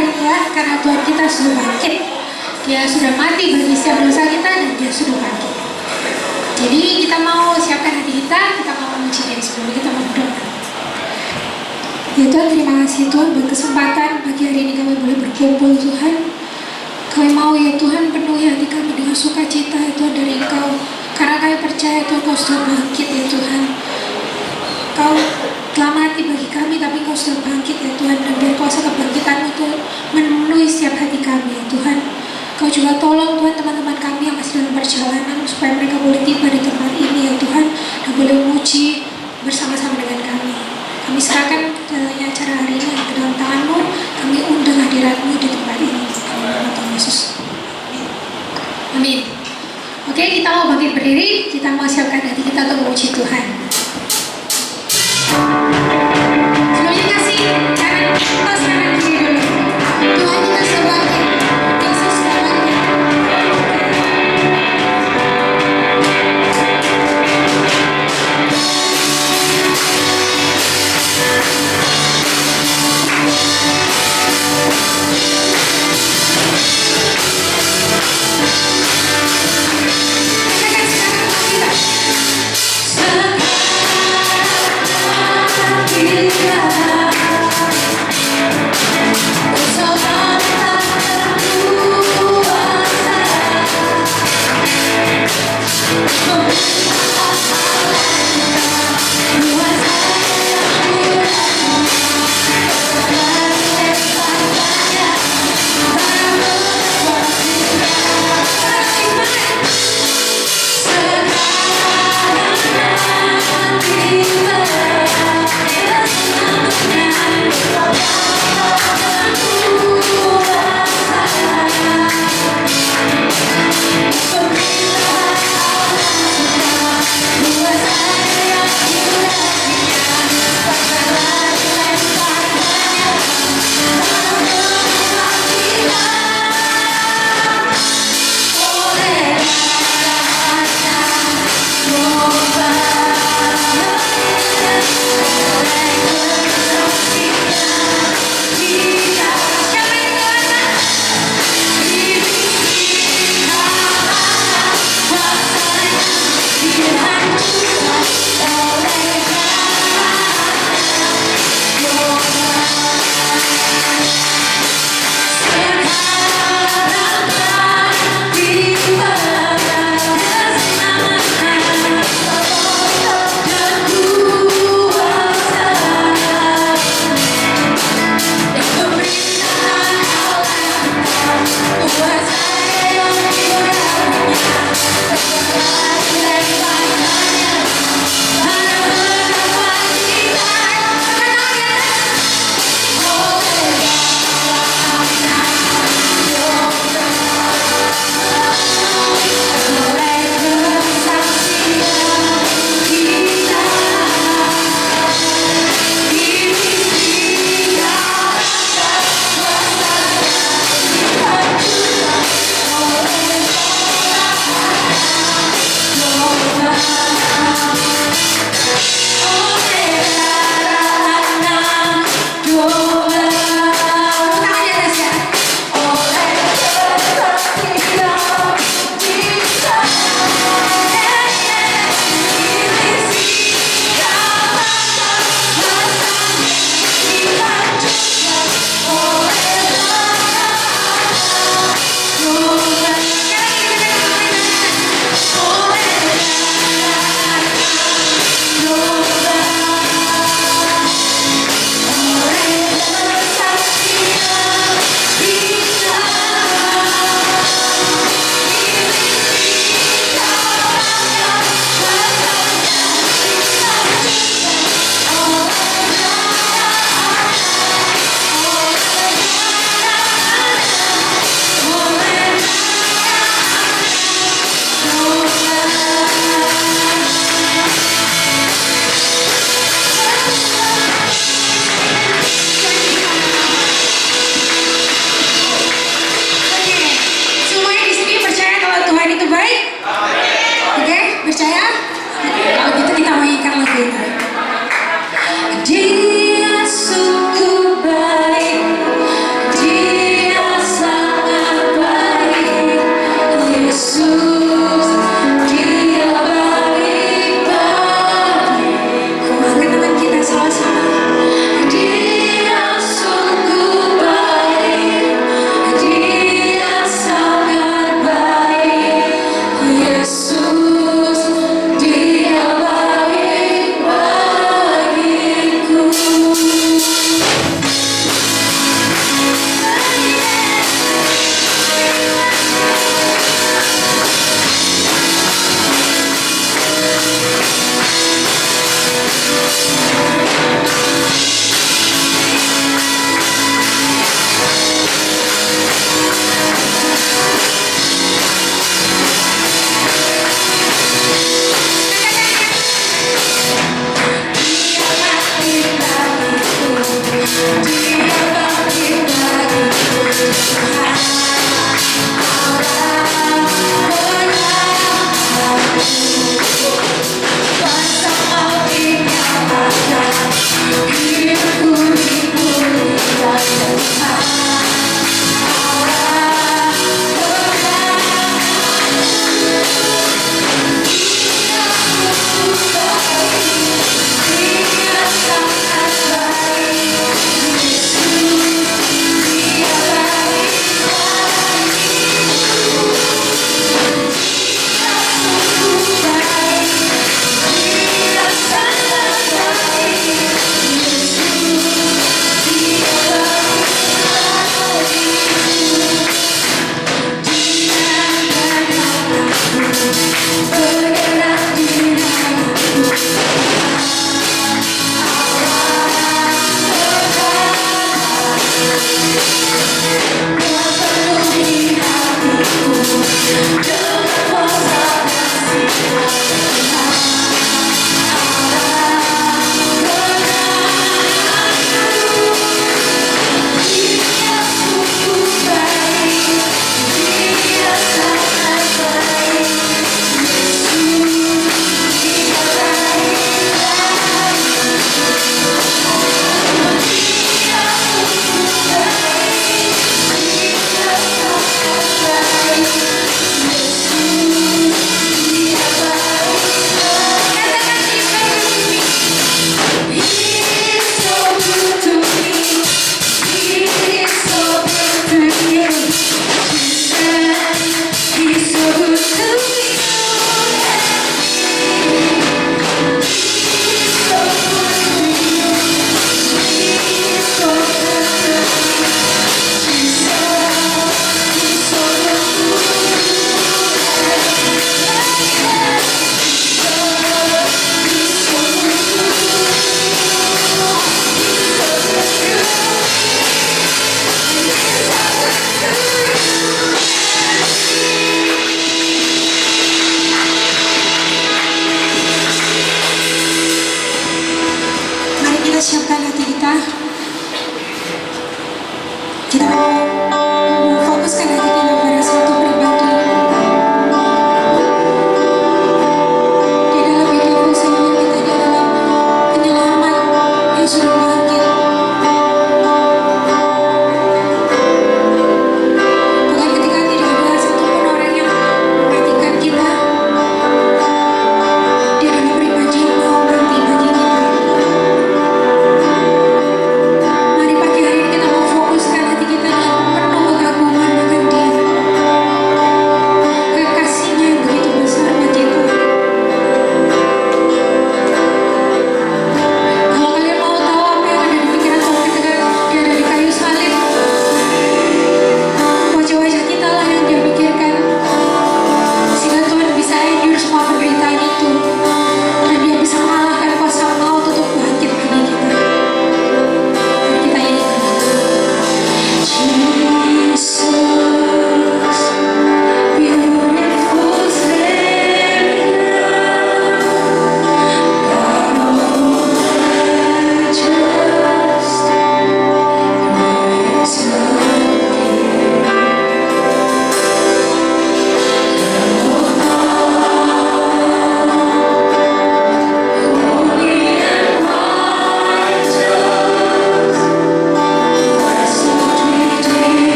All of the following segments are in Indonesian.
hari ini ya, karena Tuhan kita sudah bangkit. Dia sudah mati bagi setiap dosa kita dan dia sudah bangkit. Jadi kita mau siapkan hati kita mau memuji Dia sebelum kita mau berdoa. Ya Tuhan, terima kasih Tuhan buat kesempatan pagi hari ini kami boleh berkumpul Tuhan. Kami mau ya Tuhan penuhi hati kami dengan sukacita ya Tuhan dari Engkau. Karena kami percaya Tuhan Kau sudah bangkit ya Tuhan. Kau telah mati bagi kami tapi Kau sudah bangkit ya Tuhan. Dan biar kuasa kebangkitan-Mu Tuhan memenuhi setiap hati kami ya Tuhan. Kau juga tolong Tuhan teman-teman kami yang masih dalam perjalanan supaya mereka boleh tiba di tempat ini ya Tuhan. Dan boleh memuji bersama-sama dengan kami. Kami serahkan jalannya acara hari ini ke dalam tangan-Mu. Kami undang hadirat-Mu di tempat ini. Dalam nama Tuhan Yesus. Amin. Oke, kita mau bangkit berdiri. Kita mau siapkan hati kita untuk memuji Tuhan. Sebelumnya kasih kanan atas kanan kiri dulu. Tuhan kita sudah bangkit. Yesus sudah bangkit. Katakan sekarang kita.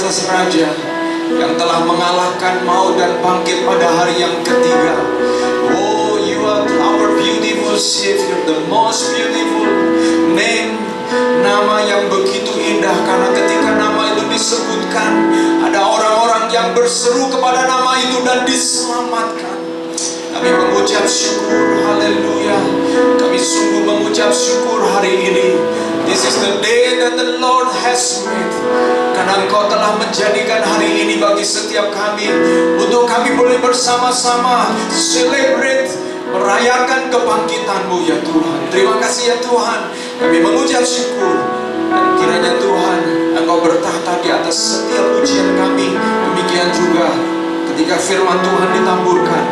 atas raja, yang telah mengalahkan maut dan bangkit pada hari yang ketiga. Oh, you are our beautiful Savior, the most beautiful name. Nama yang begitu indah, karena ketika nama itu disebutkan, ada orang-orang yang berseru kepada nama itu dan diselamatkan. Kami mengucap syukur, haleluya. Kami sungguh mengucap syukur hari ini. This is the day that the Lord has made. Karena Engkau telah menjadikan hari ini bagi setiap kami, untuk kami boleh bersama-sama celebrate, merayakan kebangkitan-Mu ya Tuhan. Terima kasih ya Tuhan. Kami mengucap syukur. Dan kiranya Tuhan, Engkau bertahta di atas setiap pujian kami. Demikian juga ketika firman Tuhan ditamburkan,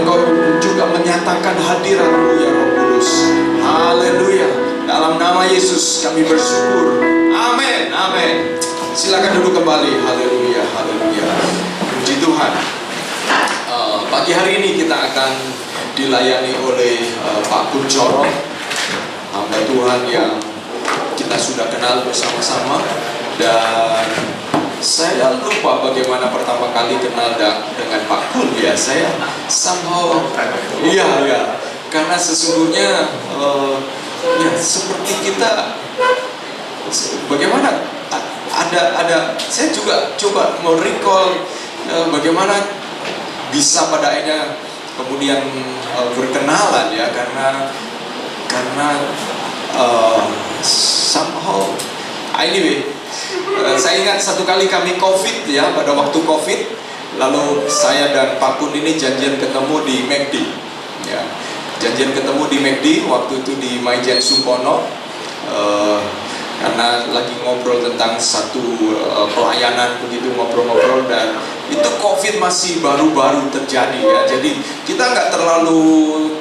Engkau juga menyatakan hadirat-Mu ya Roh Kudus. Haleluya. Dalam nama Yesus kami bersyukur. Amin, amin. Silakan duduk kembali. Haleluya, haleluya. Puji Tuhan. Pagi hari ini kita akan dilayani oleh Pak Kunchoro, hamba Tuhan yang kita sudah kenal bersama-sama. Dan saya lupa bagaimana pertama kali kenal dengan Pak Kun ya. Saya somehow iya, karena sesungguhnya ya seperti kita, bagaimana ada saya juga coba mau recall bagaimana bisa pada akhirnya kemudian berkenalan ya, karena somehow anyway, saya ingat satu kali kami COVID ya, pada waktu COVID, lalu saya dan Pak Kun ini janjian ketemu di McD ya. Janjian ketemu di McD waktu itu di Maijen Sumpono, karena lagi ngobrol tentang satu pelayanan begitu, ngobrol-ngobrol, dan itu COVID masih baru-baru terjadi ya. Jadi kita nggak terlalu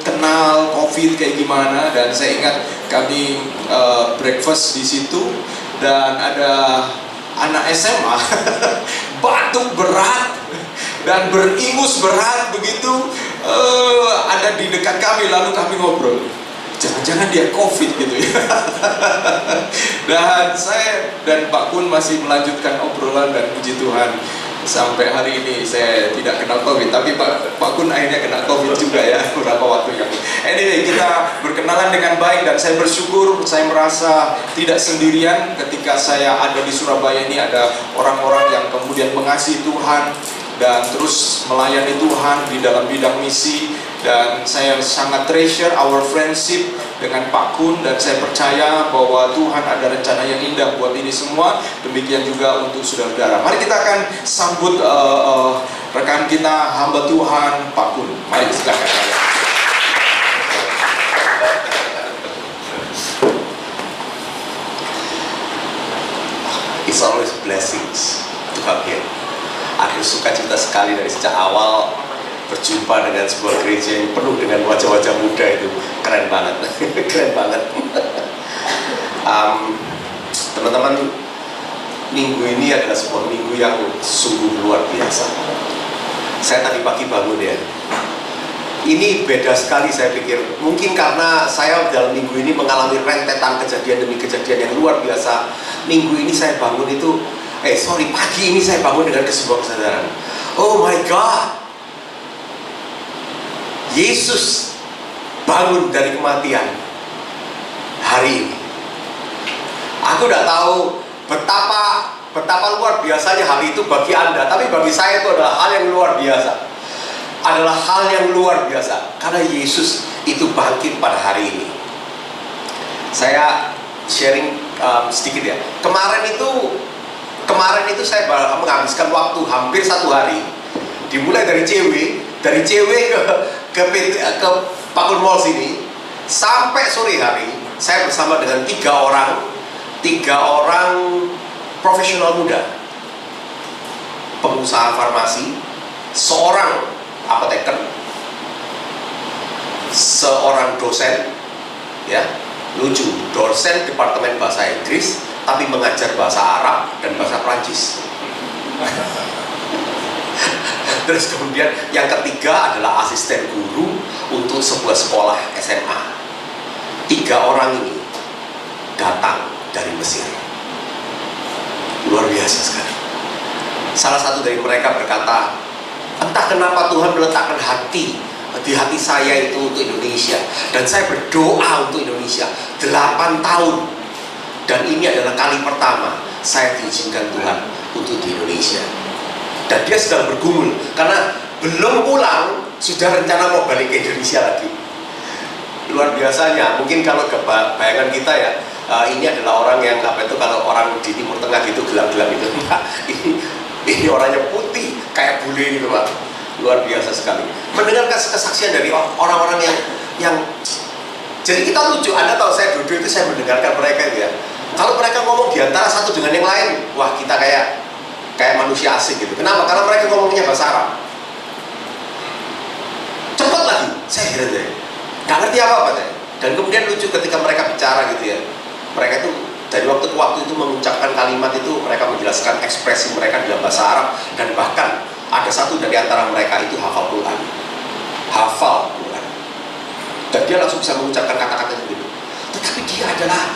kenal COVID kayak gimana, dan saya ingat kami breakfast di situ, dan ada anak SMA batuk berat dan beringus berat begitu, ada di dekat kami, lalu kami ngobrol, jangan-jangan dia COVID gitu ya. Dan saya dan Pak Kun masih melanjutkan obrolan, dan puji Tuhan sampai hari ini saya tidak kena COVID, tapi Pak Kun akhirnya kena COVID juga ya beberapa waktu yang lalu. Anyway, kita berkenalan dengan baik, dan saya bersyukur saya merasa tidak sendirian ketika saya ada di Surabaya ini. Ada orang-orang yang kemudian mengasihi Tuhan dan terus melayani Tuhan di dalam bidang misi, dan saya sangat treasure our friendship dengan Pak Kun, dan saya percaya bahwa Tuhan ada rencana yang indah buat ini semua. Demikian juga untuk saudara-saudara. Mari kita akan sambut rekan kita, hamba Tuhan Pak Kun. Mari silakan. It's always blessings to come here. Aku suka cita sekali dari sejak awal berjumpa dengan sebuah gereja yang penuh dengan wajah-wajah muda itu. Keren banget. Keren banget. Teman-teman, minggu ini adalah sebuah minggu yang sungguh luar biasa. Saya tadi pagi bangun ya, ini beda sekali. Saya pikir mungkin karena saya dalam minggu ini mengalami rentetan kejadian demi kejadian yang luar biasa. Minggu ini saya bangun itu pagi ini saya bangun dengan sebuah kesadaran. Oh my God, Yesus bangun dari kematian hari ini. Aku tidak tahu betapa luar biasanya hal itu bagi Anda, tapi bagi saya itu adalah hal yang luar biasa. Adalah hal yang luar biasa karena Yesus itu bangkit pada hari ini. Saya sharing sedikit ya. Kemarin itu saya menghabiskan waktu hampir 1 hari, dimulai dari CW ke Pakun Mall sini sampai sore hari. Saya bersama dengan tiga orang profesional muda, pengusaha farmasi, seorang apoteker, seorang dosen, ya lucu, dosen departemen bahasa Inggris tapi mengajar bahasa Arab dan bahasa Prancis. Terus kemudian yang ketiga adalah asisten guru untuk sebuah sekolah SMA. 3 orang ini datang dari Mesir. Luar biasa sekali. Salah satu dari mereka berkata, entah kenapa Tuhan meletakkan di hati saya itu untuk Indonesia, dan saya berdoa untuk Indonesia 8 tahun, dan ini adalah kali pertama saya diizinkan Tuhan untuk di Indonesia. Dan dia sedang bergumul karena belum pulang sudah rencana mau balik ke Indonesia lagi. Luar biasanya. Mungkin kalau bayangan kita ya, ini adalah orang yang kalau orang di Timur Tengah gitu gelap-gelap itu, ini orangnya putih kayak bule gitu Pak. Luar biasa sekali. Mendengarkan kesaksian dari orang-orang yang jadi kita lucu. Anda tahu saya duduk itu saya mendengarkan mereka itu ya. Kalau mereka ngomong di antara satu dengan yang lain, wah kita kayak manusia asing gitu. Kenapa? Karena mereka ngomongnya bahasa Arab. Cepat lagi. Saya heran deh. Gak ngerti apa-apa deh. Dan kemudian lucu ketika mereka bicara gitu ya. Mereka itu dari waktu ke waktu itu mengucapkan kalimat itu, mereka menjelaskan ekspresi mereka dalam bahasa Arab, dan bahkan ada satu dari antara mereka itu hafal Quran. Dan dia langsung bisa mengucapkan kata-kata itu. Tetapi dia adalah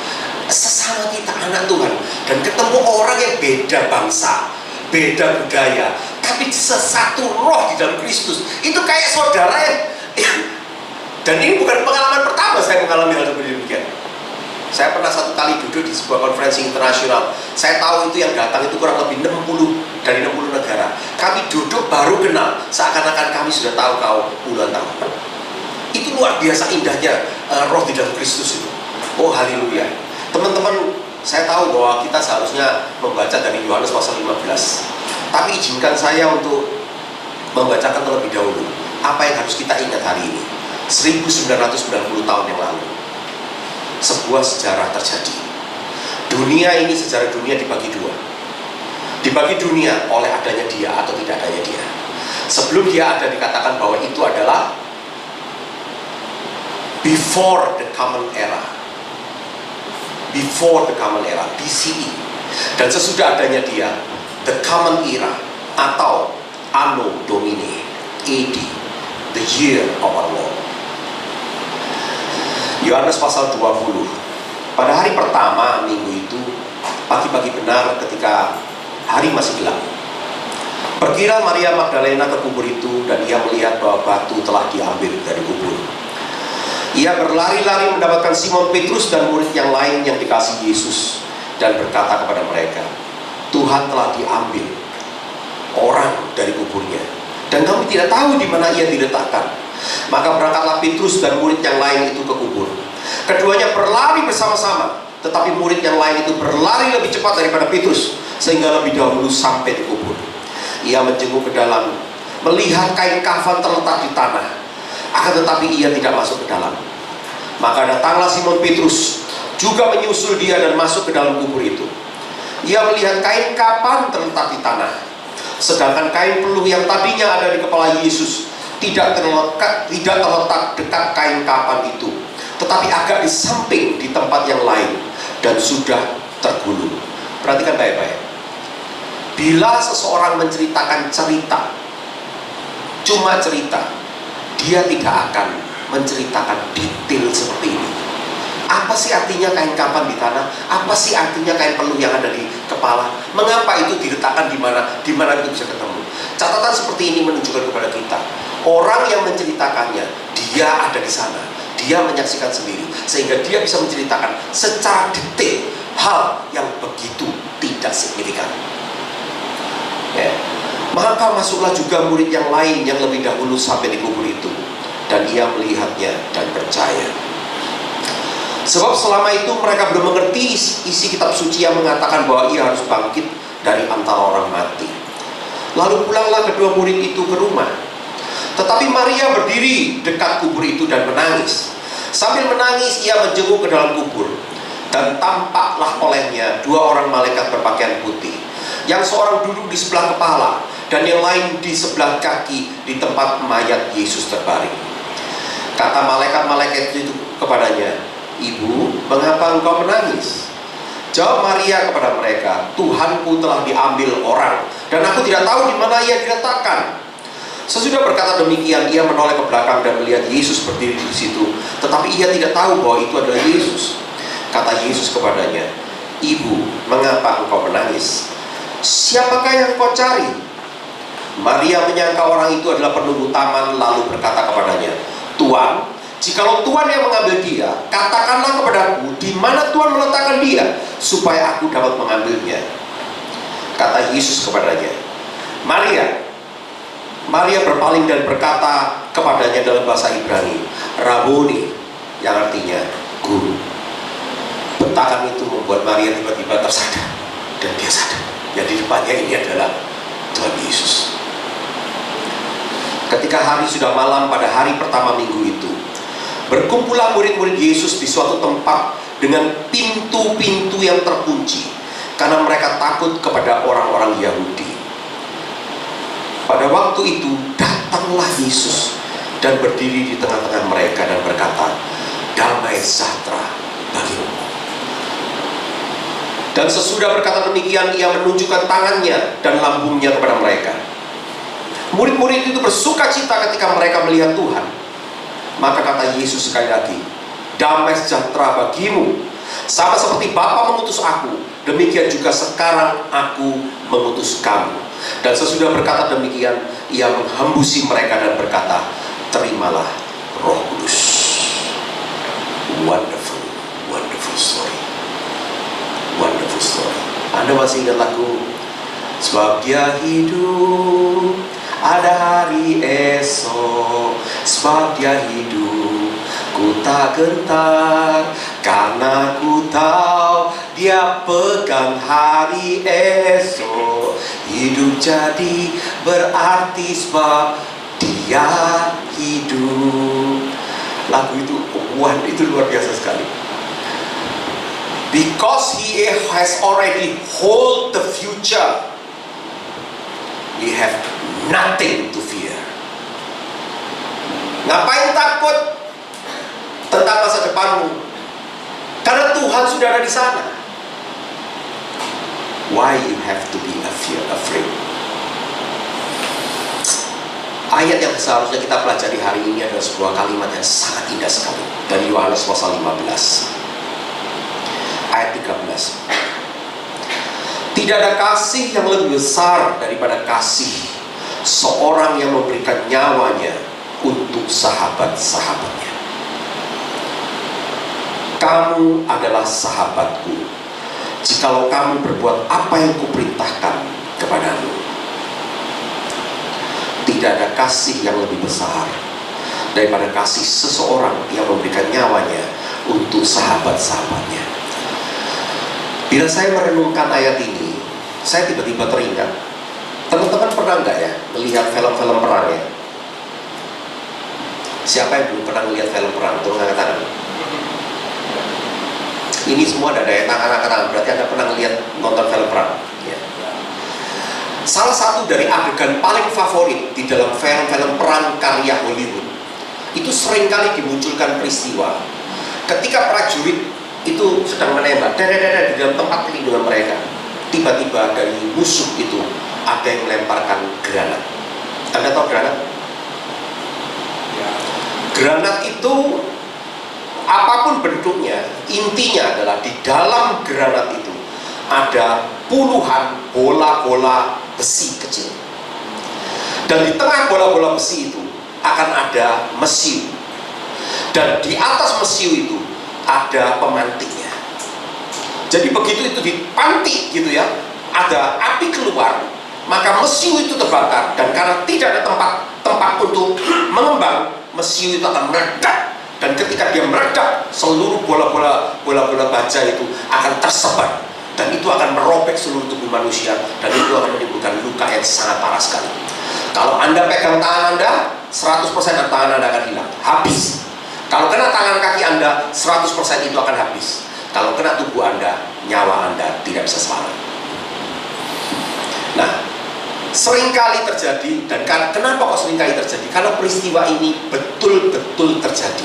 sesama kita, anak Tuhan, dan ketemu orang yang beda bangsa, beda budaya, tapi sesatu roh di dalam Kristus. Itu kayak saudara yang dan ini bukan pengalaman pertama saya mengalami hal seperti demikian. Saya pernah satu kali duduk di sebuah konferensi internasional. Saya tahu itu yang datang itu kurang lebih 60 dari 60 negara. Kami duduk baru kenal, seakan-akan kami sudah tahu puluhan tahun. Itu luar biasa indahnya roh di dalam Kristus itu. Oh haleluya. Teman-teman, saya tahu bahwa kita seharusnya membaca dari Yohanes pasal 15. Tapi izinkan saya untuk membacakan terlebih dahulu apa yang harus kita ingat hari ini. 1990 tahun yang lalu, sebuah sejarah terjadi. Dunia ini, sejarah dunia dibagi dua. Dibagi dunia oleh adanya dia atau tidak adanya dia. Sebelum dia ada dikatakan bahwa itu adalah before the common era. Before the common era, BCE. Dan sesudah adanya dia, the common era atau Anno Domini, AD, the year of our Lord. Yohanes pasal 20. Pada hari pertama minggu itu, pagi-pagi benar ketika hari masih gelap, pergilah Maria Magdalena ke kubur itu, dan ia melihat bahwa batu telah diambil dari kubur. Ia berlari-lari mendapatkan Simon Petrus dan murid yang lain yang dikasihi Yesus, dan berkata kepada mereka, Tuhan telah diambil orang dari kuburnya, dan kami tidak tahu di mana ia diletakkan. Maka berangkatlah Petrus dan murid yang lain itu ke kubur. Keduanya berlari bersama-sama, tetapi murid yang lain itu berlari lebih cepat daripada Petrus, sehingga lebih dahulu sampai di kubur. Ia menjenguk ke dalam, melihat kain kafan terletak di tanah, akan tetapi ia tidak masuk ke dalam. Maka datanglah Simon Petrus, juga menyusul dia dan masuk ke dalam kubur itu. Ia melihat kain kafan terletak di tanah, sedangkan kain peluh yang tadinya ada di kepala Yesus tidak terletak dekat kain kafan itu, tetapi agak di samping di tempat yang lain, dan sudah tergulung. Perhatikan baik-baik. Bila seseorang menceritakan cerita, cuma cerita, dia tidak akan menceritakan detail seperti ini. Apa sih artinya kain kafan di tanah? Apa sih artinya kain peluh yang ada di kepala? Mengapa itu diletakkan di mana? Di mana itu bisa ketemu? Catatan seperti ini menunjukkan kepada kita, orang yang menceritakannya, dia ada di sana, dia menyaksikan sendiri, sehingga dia bisa menceritakan secara detail hal yang begitu tidak signifikan. Ya. Maka masuklah juga murid yang lain yang lebih dahulu sampai di kubur itu, dan ia melihatnya dan percaya. Sebab selama itu mereka belum mengerti isi kitab suci yang mengatakan bahwa ia harus bangkit dari antara orang mati. Lalu pulanglah kedua murid itu ke rumah. Tetapi Maria berdiri dekat kubur itu dan menangis. Sambil menangis ia menjenguk ke dalam kubur, dan tampaklah olehnya dua orang malaikat berpakaian putih, yang seorang duduk di sebelah kepala dan yang lain di sebelah kaki di tempat mayat Yesus terbaring. Kata malaikat-malaikat itu kepadanya, Ibu, mengapa engkau menangis? Jawab Maria kepada mereka, Tuhanku telah diambil orang, dan aku tidak tahu di mana ia diletakkan. Sesudah berkata demikian, ia menoleh ke belakang dan melihat Yesus berdiri di situ, tetapi ia tidak tahu bahwa itu adalah Yesus. Kata Yesus kepadanya, Ibu, mengapa engkau menangis? siapakah yang kau cari? Maria menyangka orang itu adalah penunggu taman, lalu berkata kepadanya, Tuan, jikalau Tuan yang mengambil dia, katakanlah kepadaku di mana Tuan meletakkan dia, supaya aku dapat mengambilnya. Kata Yesus kepadanya, Maria. Maria berpaling dan berkata kepadanya dalam bahasa Ibrani, Raboni, yang artinya guru. Bentakan itu membuat Maria tiba-tiba tersadar, dan dia sadar, yang di depannya ini adalah Tuhan Yesus. Ketika hari sudah malam pada hari pertama minggu itu, berkumpullah murid-murid Yesus di suatu tempat dengan pintu-pintu yang terkunci, karena mereka takut kepada orang-orang Yahudi. Pada waktu itu datanglah Yesus dan berdiri di tengah-tengah mereka dan berkata, damai sejahtera bagimu. Dan sesudah berkata demikian, ia menunjukkan tangannya dan lambungnya kepada mereka. Murid-murid itu bersuka cita ketika mereka melihat Tuhan. Maka kata Yesus sekali lagi, damai sejahtera bagimu. Sama seperti Bapa mengutus aku, demikian juga sekarang aku mengutus kamu. Dan sesudah berkata demikian, ia menghembusi mereka dan berkata, terimalah Roh Kudus. Wonderful, wonderful story. Wonderful story. Anda masih ingat lagu? Sebab dia hidup, ada hari esok. Sebab dia hidup, ku tak gentar, karena ku tahu dia pegang hari esok. Hidup jadi berarti sebab dia hidup. Lagu itu, itu luar biasa sekali. Because he has already hold the future, we have nothing to fear. Ngapain takut tentang masa depanmu? Karena Tuhan sudah ada di sana. Why you have to be afraid? Ayat yang seharusnya kita pelajari hari ini adalah sebuah kalimat yang sangat indah sekali dari Yohanes pasal 15 ayat 13. Tidak ada kasih yang lebih besar daripada kasih seorang yang memberikan nyawanya untuk sahabat-sahabatnya. Kamu adalah sahabatku jikalau kamu berbuat apa yang kuperintahkan kepadamu. Tidak ada kasih yang lebih besar daripada kasih seseorang yang memberikan nyawanya untuk sahabat-sahabatnya. Bila saya merenungkan ayat ini, saya tiba-tiba teringat. Teman-teman pernah nggak ya melihat film-film perang ya? Siapa yang belum pernah melihat film perang? Tolong angkat tangan. Ini semua ada daya tangan, berarti Anda pernah melihat nonton film perang ya. Salah satu dari adegan paling favorit di dalam film-film perang karya Hollywood itu seringkali dimunculkan peristiwa ketika prajurit itu sedang menembak di dalam tempat perlindungan mereka. Tiba-tiba dari musuh itu ada yang melemparkan granat. Anda tahu granat? Granat itu apapun bentuknya, intinya adalah di dalam granat itu ada puluhan bola-bola besi kecil. Dan di tengah bola-bola besi itu akan ada mesiu. Dan di atas mesiu itu ada pemantiknya. Jadi begitu itu dipantik gitu ya, ada api keluar, maka mesiu itu terbakar. Dan karena tidak ada tempat untuk mengembang, mesiu itu akan meledak. Dan ketika dia meledak, seluruh bola-bola baja itu akan tersebar. Dan itu akan merobek seluruh tubuh manusia. Dan itu akan menimbulkan luka yang sangat parah sekali. Kalau Anda pegang tangan Anda, 100% tangan Anda akan hilang, habis. Kalau kena tangan kaki Anda, 100% itu akan habis. Kalau kena tubuh Anda, nyawa Anda tidak bisa selamat. Nah, seringkali terjadi. Dan kenapa kok seringkali terjadi? Karena peristiwa ini betul-betul terjadi.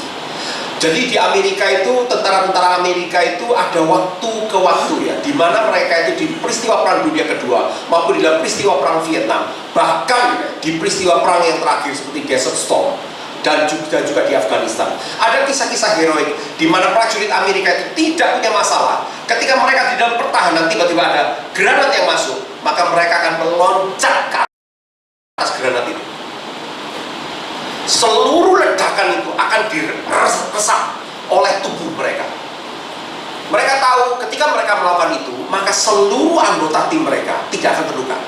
Jadi di Amerika itu, tentara-tentara Amerika itu ada waktu ke waktu ya, di mana mereka itu di peristiwa Perang Dunia Kedua maupun di dalam peristiwa Perang Vietnam, bahkan di peristiwa perang yang terakhir seperti Desert Storm dan juga di Afghanistan, ada kisah-kisah heroik di mana prajurit Amerika itu tidak punya masalah ketika mereka di dalam pertahanan tiba-tiba ada granat yang masuk, maka mereka akan meloncat ke atas granat itu. Seluruh ledakan itu akan diresap oleh tubuh mereka. Mereka tahu ketika mereka melakukan itu, maka seluruh anggota tim mereka tidak akan terluka.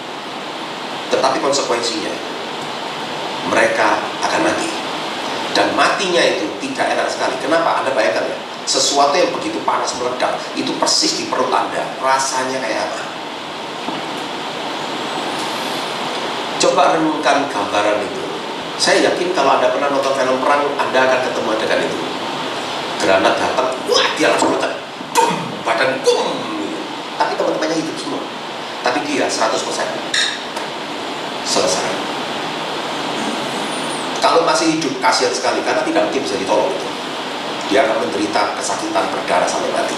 Tetapi konsekuensinya, mereka akan mati. Dan matinya itu tidak enak sekali. Kenapa? Anda bayangkan ya, sesuatu yang begitu panas meledak, itu persis di perut Anda. Rasanya kayak apa? Coba renungkan gambaran itu. Saya yakin kalau Anda pernah nonton film perang, Anda akan ketemu dengan itu. Granat datang, wah dia langsung letak, badan kum. Tapi teman-temannya hidup semua. Tapi dia 100% selesai. Kalau masih hidup, kasihan sekali karena tidak mungkin bisa ditolong itu. Dia akan menderita kesakitan berdarah sampai mati.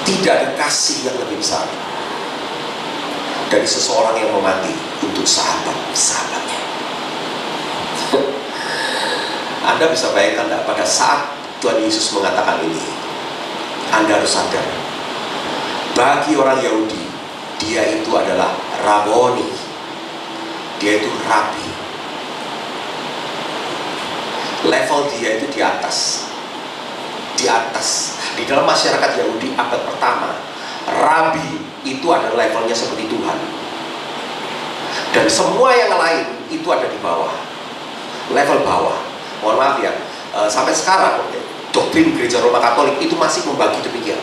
Tidak ada kasih yang lebih besar dari seseorang yang mau mati untuk sahabat-sahabatnya. Anda bisa bayangkan tidak, pada saat Tuhan Yesus mengatakan ini, Anda harus sadar, bagi orang Yahudi, dia itu adalah Raboni, dia itu Rabi. Level dia itu di atas. Di dalam masyarakat Yahudi abad pertama, Rabi itu adalah levelnya seperti Tuhan. Dan semua yang lain itu ada di bawah, level bawah. Mohon maaf ya, sampai sekarang doktrin gereja Roma Katolik itu masih membagi demikian.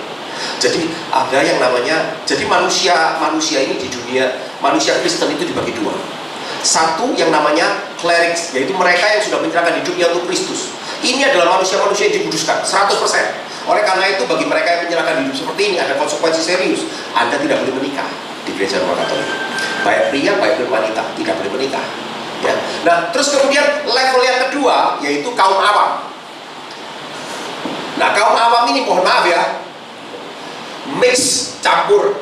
Jadi ada yang namanya, jadi manusia ini di dunia, manusia Kristen itu dibagi dua. Satu yang namanya clerics, yaitu mereka yang sudah menyerahkan hidupnya untuk Kristus. Ini adalah manusia-manusia yang dikuduskan 100%. Oleh karena itu bagi mereka yang menyerahkan hidup seperti ini ada konsekuensi serius. Anda tidak boleh menikah di gereja Roma Katolik. Baik pria, baik wanita tidak boleh menikah. Ya. Nah, terus kemudian level yang kedua yaitu kaum awam. Nah, kaum awam ini mohon maaf ya, mix, campur.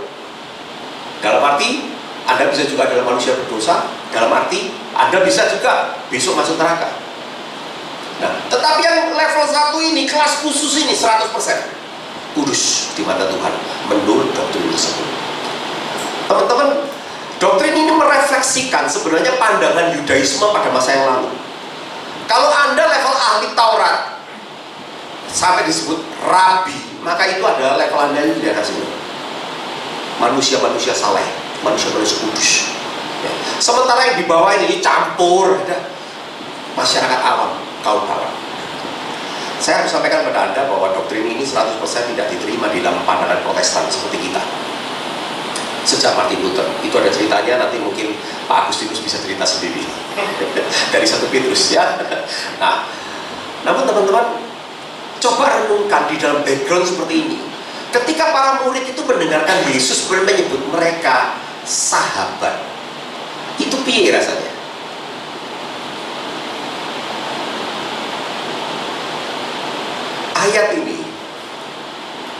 Dalam arti Anda bisa juga adalah manusia berdosa, dalam arti Anda bisa juga besok masuk neraka. Nah, tetapi yang level 1 ini, kelas khusus ini 100% kudus di mata Tuhan menurut doktrin tersebut. Teman-teman, doktrin ini merefleksikan sebenarnya pandangan Yudaisme pada masa yang lalu. Kalau Anda level ahli Taurat sampai disebut Rabi, maka itu adalah level Anda yang di atas ini. Manusia-manusia saleh, manusia-manusia kudus. Ya. Sementara yang di bawah ini campur, ada masyarakat awam, kaum awam. Saya harus sampaikan kepada Anda bahwa doktrin ini 100% tidak diterima di dalam pandangan Protestan seperti kita. Sejak Martin Luther, itu ada ceritanya, nanti mungkin Pak Agustinus bisa cerita sendiri dari 1 Petrus ya. Nah, namun teman-teman, coba renungkan di dalam background seperti ini. Ketika para murid itu mendengarkan Yesus menyebut mereka sahabat, itu piye rasanya? Ayat ini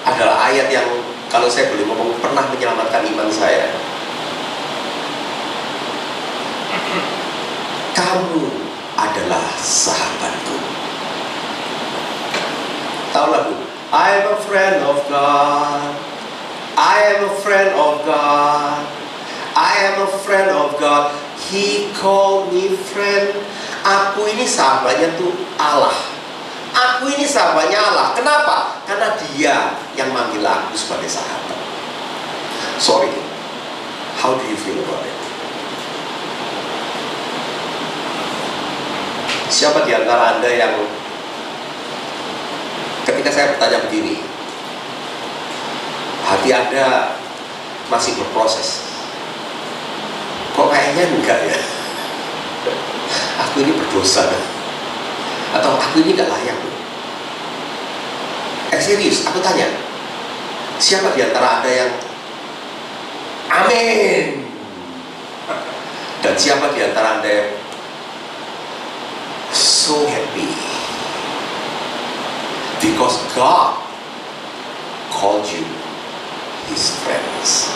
adalah ayat yang kalau saya boleh ngomong pernah menyelamatkan iman saya. Kamu adalah sahabatku. Tahu lagu? I am a friend of God. I am a friend of God. I am a friend of God. He called me friend. Aku ini sahabatnya tuh Allah. Aku ini sahabatnya Allah. Kenapa? Karena dia yang manggil aku sebagai sahabat. Sorry, how do you feel about it? Siapa di antara Anda yang ketika saya bertanya begini, hati Anda masih berproses? Kok kayaknya enggak ya? Aku ini berdosa kan? Atau aku ini gak layak? Serius, aku tanya, siapa di antara Anda yang amin? Dan siapa di antara Anda yang so happy because God called you His friends?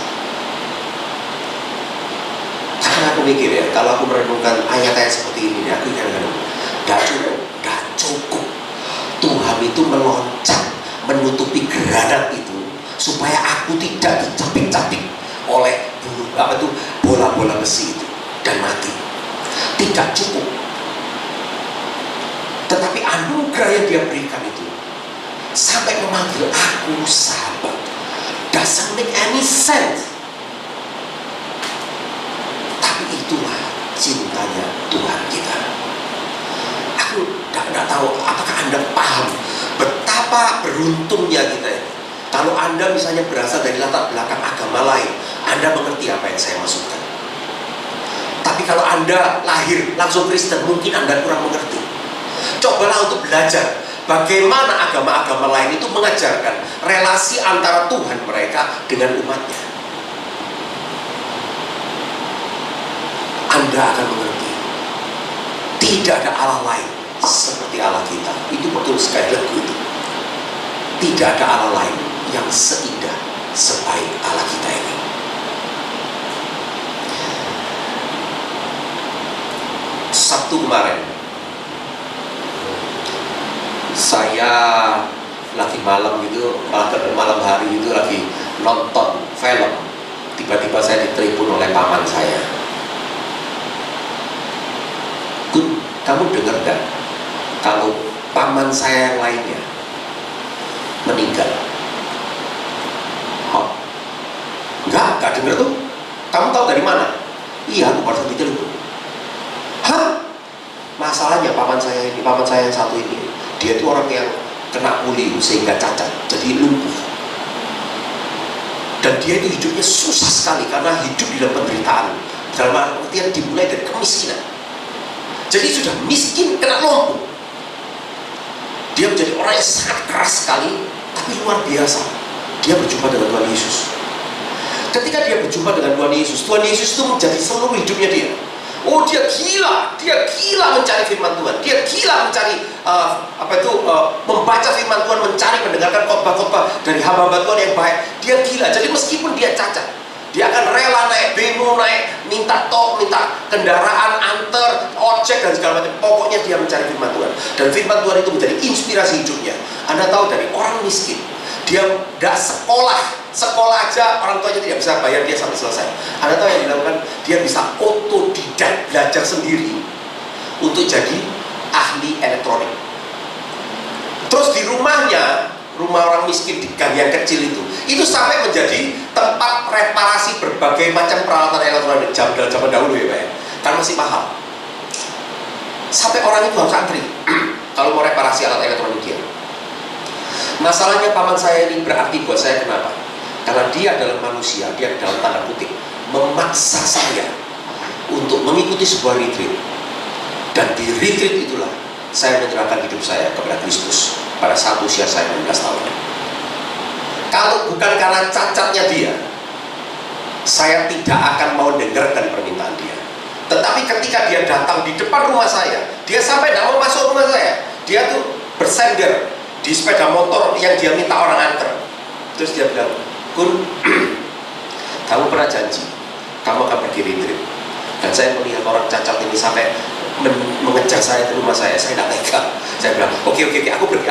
Karena aku mikir ya, kalau aku merenungkan ayat-ayat seperti ini, aku kadang-kadang gak cukup. Tuhan itu meloncat menutupi granat itu supaya aku tidak dicapik-capik oleh bola-bola besi itu dan mati. Tidak cukup. Tetapi anugerah yang dia berikan itu sampai memanggil aku sahabat. Doesn't make any sense. Tapi itulah cintanya Tuhan kita. Aku tidak tahu apakah Anda paham betapa beruntungnya kita ini. Kalau Anda misalnya berasal dari latar belakang agama lain, Anda mengerti apa yang saya maksudkan. Tapi kalau Anda lahir langsung Kristen, mungkin Anda kurang mengerti. Cobalah untuk belajar bagaimana agama-agama lain itu mengajarkan relasi antara Tuhan mereka dengan umatnya. Anda akan mengerti. Tidak ada Allah lain seperti Allah kita. Itu betul sekali lagu itu. Tidak ada Allah lain yang seindah sebaik Allah kita ini. Sabtu kemarin saya lagi malam gitu, malam hari itu lagi nonton film. Tiba-tiba saya ditelepon oleh paman saya. Kun, kamu dengar gak kalau paman saya yang lainnya meninggal? Oh, enggak dengar tuh. Kamu tahu dari mana? Iya, aku baru ditelepon. Hah? Masalahnya paman saya yang satu ini, dia itu orang yang kena polio sehingga cacat, jadi lumpuh. Dan dia itu hidupnya susah sekali karena hidup di dalam penderitaan. Dalam artian dimulai dari kemiskinan. Jadi sudah miskin kena lumpuh. Dia menjadi orang yang sangat keras sekali, tapi luar biasa. Dia berjumpa dengan Tuhan Yesus. Ketika dia berjumpa dengan Tuhan Yesus itu menjadi seluruh hidupnya dia. Oh, dia gila mencari firman Tuhan. Dia gila mencari membaca firman Tuhan, mencari mendengarkan khotbah-khotbah dari hamba-hamba Tuhan yang baik. Dia gila. Jadi meskipun dia cacat, dia akan rela naik bemo, minta kendaraan, antar, ojek dan segala macam. Pokoknya dia mencari firman Tuhan. Dan firman Tuhan itu menjadi inspirasi hidupnya. Anda tahu dari orang miskin, dia tidak sekolah aja orang tuanya tidak bisa bayar dia sampai selesai. Anda tahu yang dilakukan? Dia bisa otodidak belajar sendiri untuk jadi ahli elektronik. Terus di rumahnya, rumah orang miskin di gang yang kecil itu sampai menjadi tempat reparasi berbagai macam peralatan elektronik zaman dahulu ya Pak ya, kan masih mahal. Sampai orang itu harus antri kalau mau reparasi alat elektronik dia. Masalahnya paman saya ini berarti buat saya kenapa? Karena dia adalah manusia, dia dalam tanda kutip memaksa saya untuk mengikuti sebuah retreat. Dan di retreat itulah saya menyerahkan hidup saya kepada Kristus pada saat usia saya 16 tahun. Kalau bukan karena cacatnya dia, saya tidak akan mau dengarkan permintaan dia. Tetapi ketika dia datang di depan rumah saya, dia sampai tidak mau masuk rumah saya. Dia tuh bersender di sepeda motor yang dia minta orang antar. Terus dia bilang, Kun, kamu pernah janji kamu akan pergi retreat. Dan saya melihat orang cacat ini sampai mengejar saya ke rumah saya tidak tega. Saya bilang, oke, aku pergi.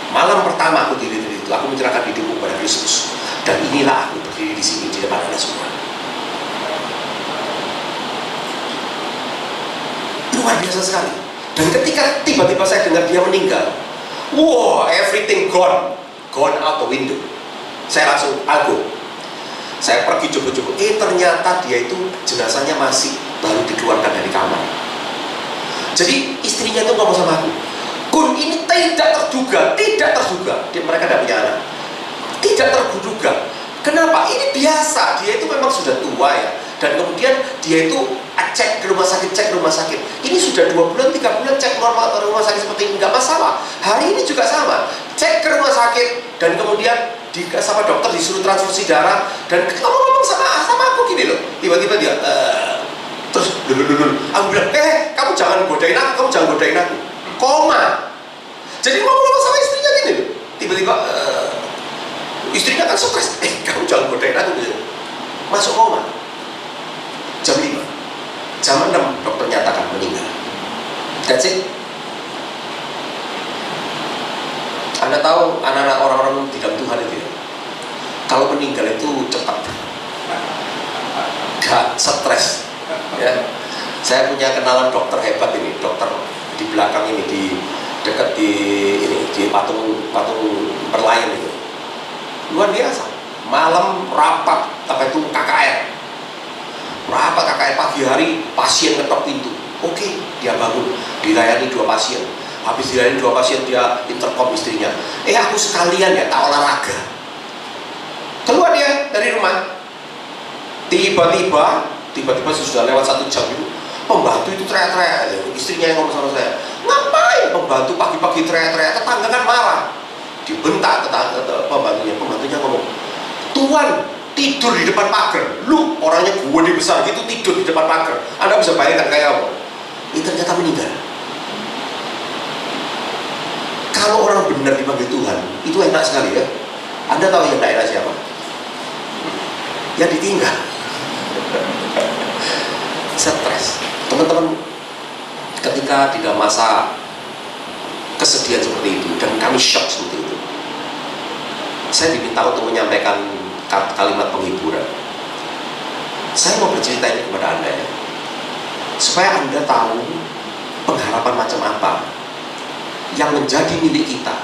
Malam pertama aku di retreat itu, aku menyerahkan hidupku kepada Kristus. Dan inilah aku berdiri di sini di depan Anda semua. Luar biasa sekali. Dan ketika tiba-tiba saya dengar dia meninggal, wow, everything gone out the window. Saya langsung saya pergi coba-coba. Ternyata dia itu jenazahnya masih baru dikeluarkan dari kamar. Jadi istrinya itu ngomong sama aku, Kun, ini tidak terduga. Mereka tidak punya anak. Tidak terduga. Kenapa? Ini biasa. Dia itu memang sudah tua ya. Dan kemudian dia itu cek ke rumah sakit. Ini sudah 2 bulan, 3 bulan cek rumah sakit seperti ini, nggak masalah. Hari ini juga sama. Cek ke rumah sakit dan kemudian sama dokter disuruh transfusi darah dan ngomong sama aku gini loh. Tiba-tiba dia terus dulu. Aku bilang, kamu jangan godain aku. Koma. Jadi ngomong sama istrinya gini loh. Tiba-tiba istrinya kan stres. Kamu jangan godain aku gitu. Masuk koma. Jam 5. Jam 6 dokter nyatakan meninggal. That's it. Anda tahu anak-anak orang-orang di dalam Tuhan itu ya, Kalau meninggal itu cepat, gak stres ya. Saya punya kenalan dokter hebat ini, dokter di belakang ini, di dekat di patung Merlion itu, luar biasa. Malam rapat KKR pagi hari, pasien ketok pintu, oke, dia bangun, dilayani 2 pasien. Habis dilayani 2 pasien, dia intercom istrinya, aku sekalian ya tak olahraga. Keluar dia dari rumah, tiba-tiba sudah lewat 1 jam itu, pembantu itu teriak-teriak. Istrinya yang ngomong sama saya, ngapain pembantu pagi-pagi teriak-teriak? Tetangga kan marah, dibentak pembantunya ngomong, Tuan tidur di depan pagar, lu orangnya gede besar gitu tidur di depan pagar. Anda bisa bayangkan kayak apa? Ini ternyata meninggal. Kalau orang benar dipanggil Tuhan, itu enak sekali ya. Anda tahu yang daerah siapa? Yang ditinggal. Stres. Teman-teman, ketika di dalam masa kesedihan seperti itu, dan kami shock seperti itu, saya diminta untuk menyampaikan kalimat penghiburan. Saya mau bercerita ini kepada Anda ya, supaya Anda tahu pengharapan macam apa yang menjadi milik kita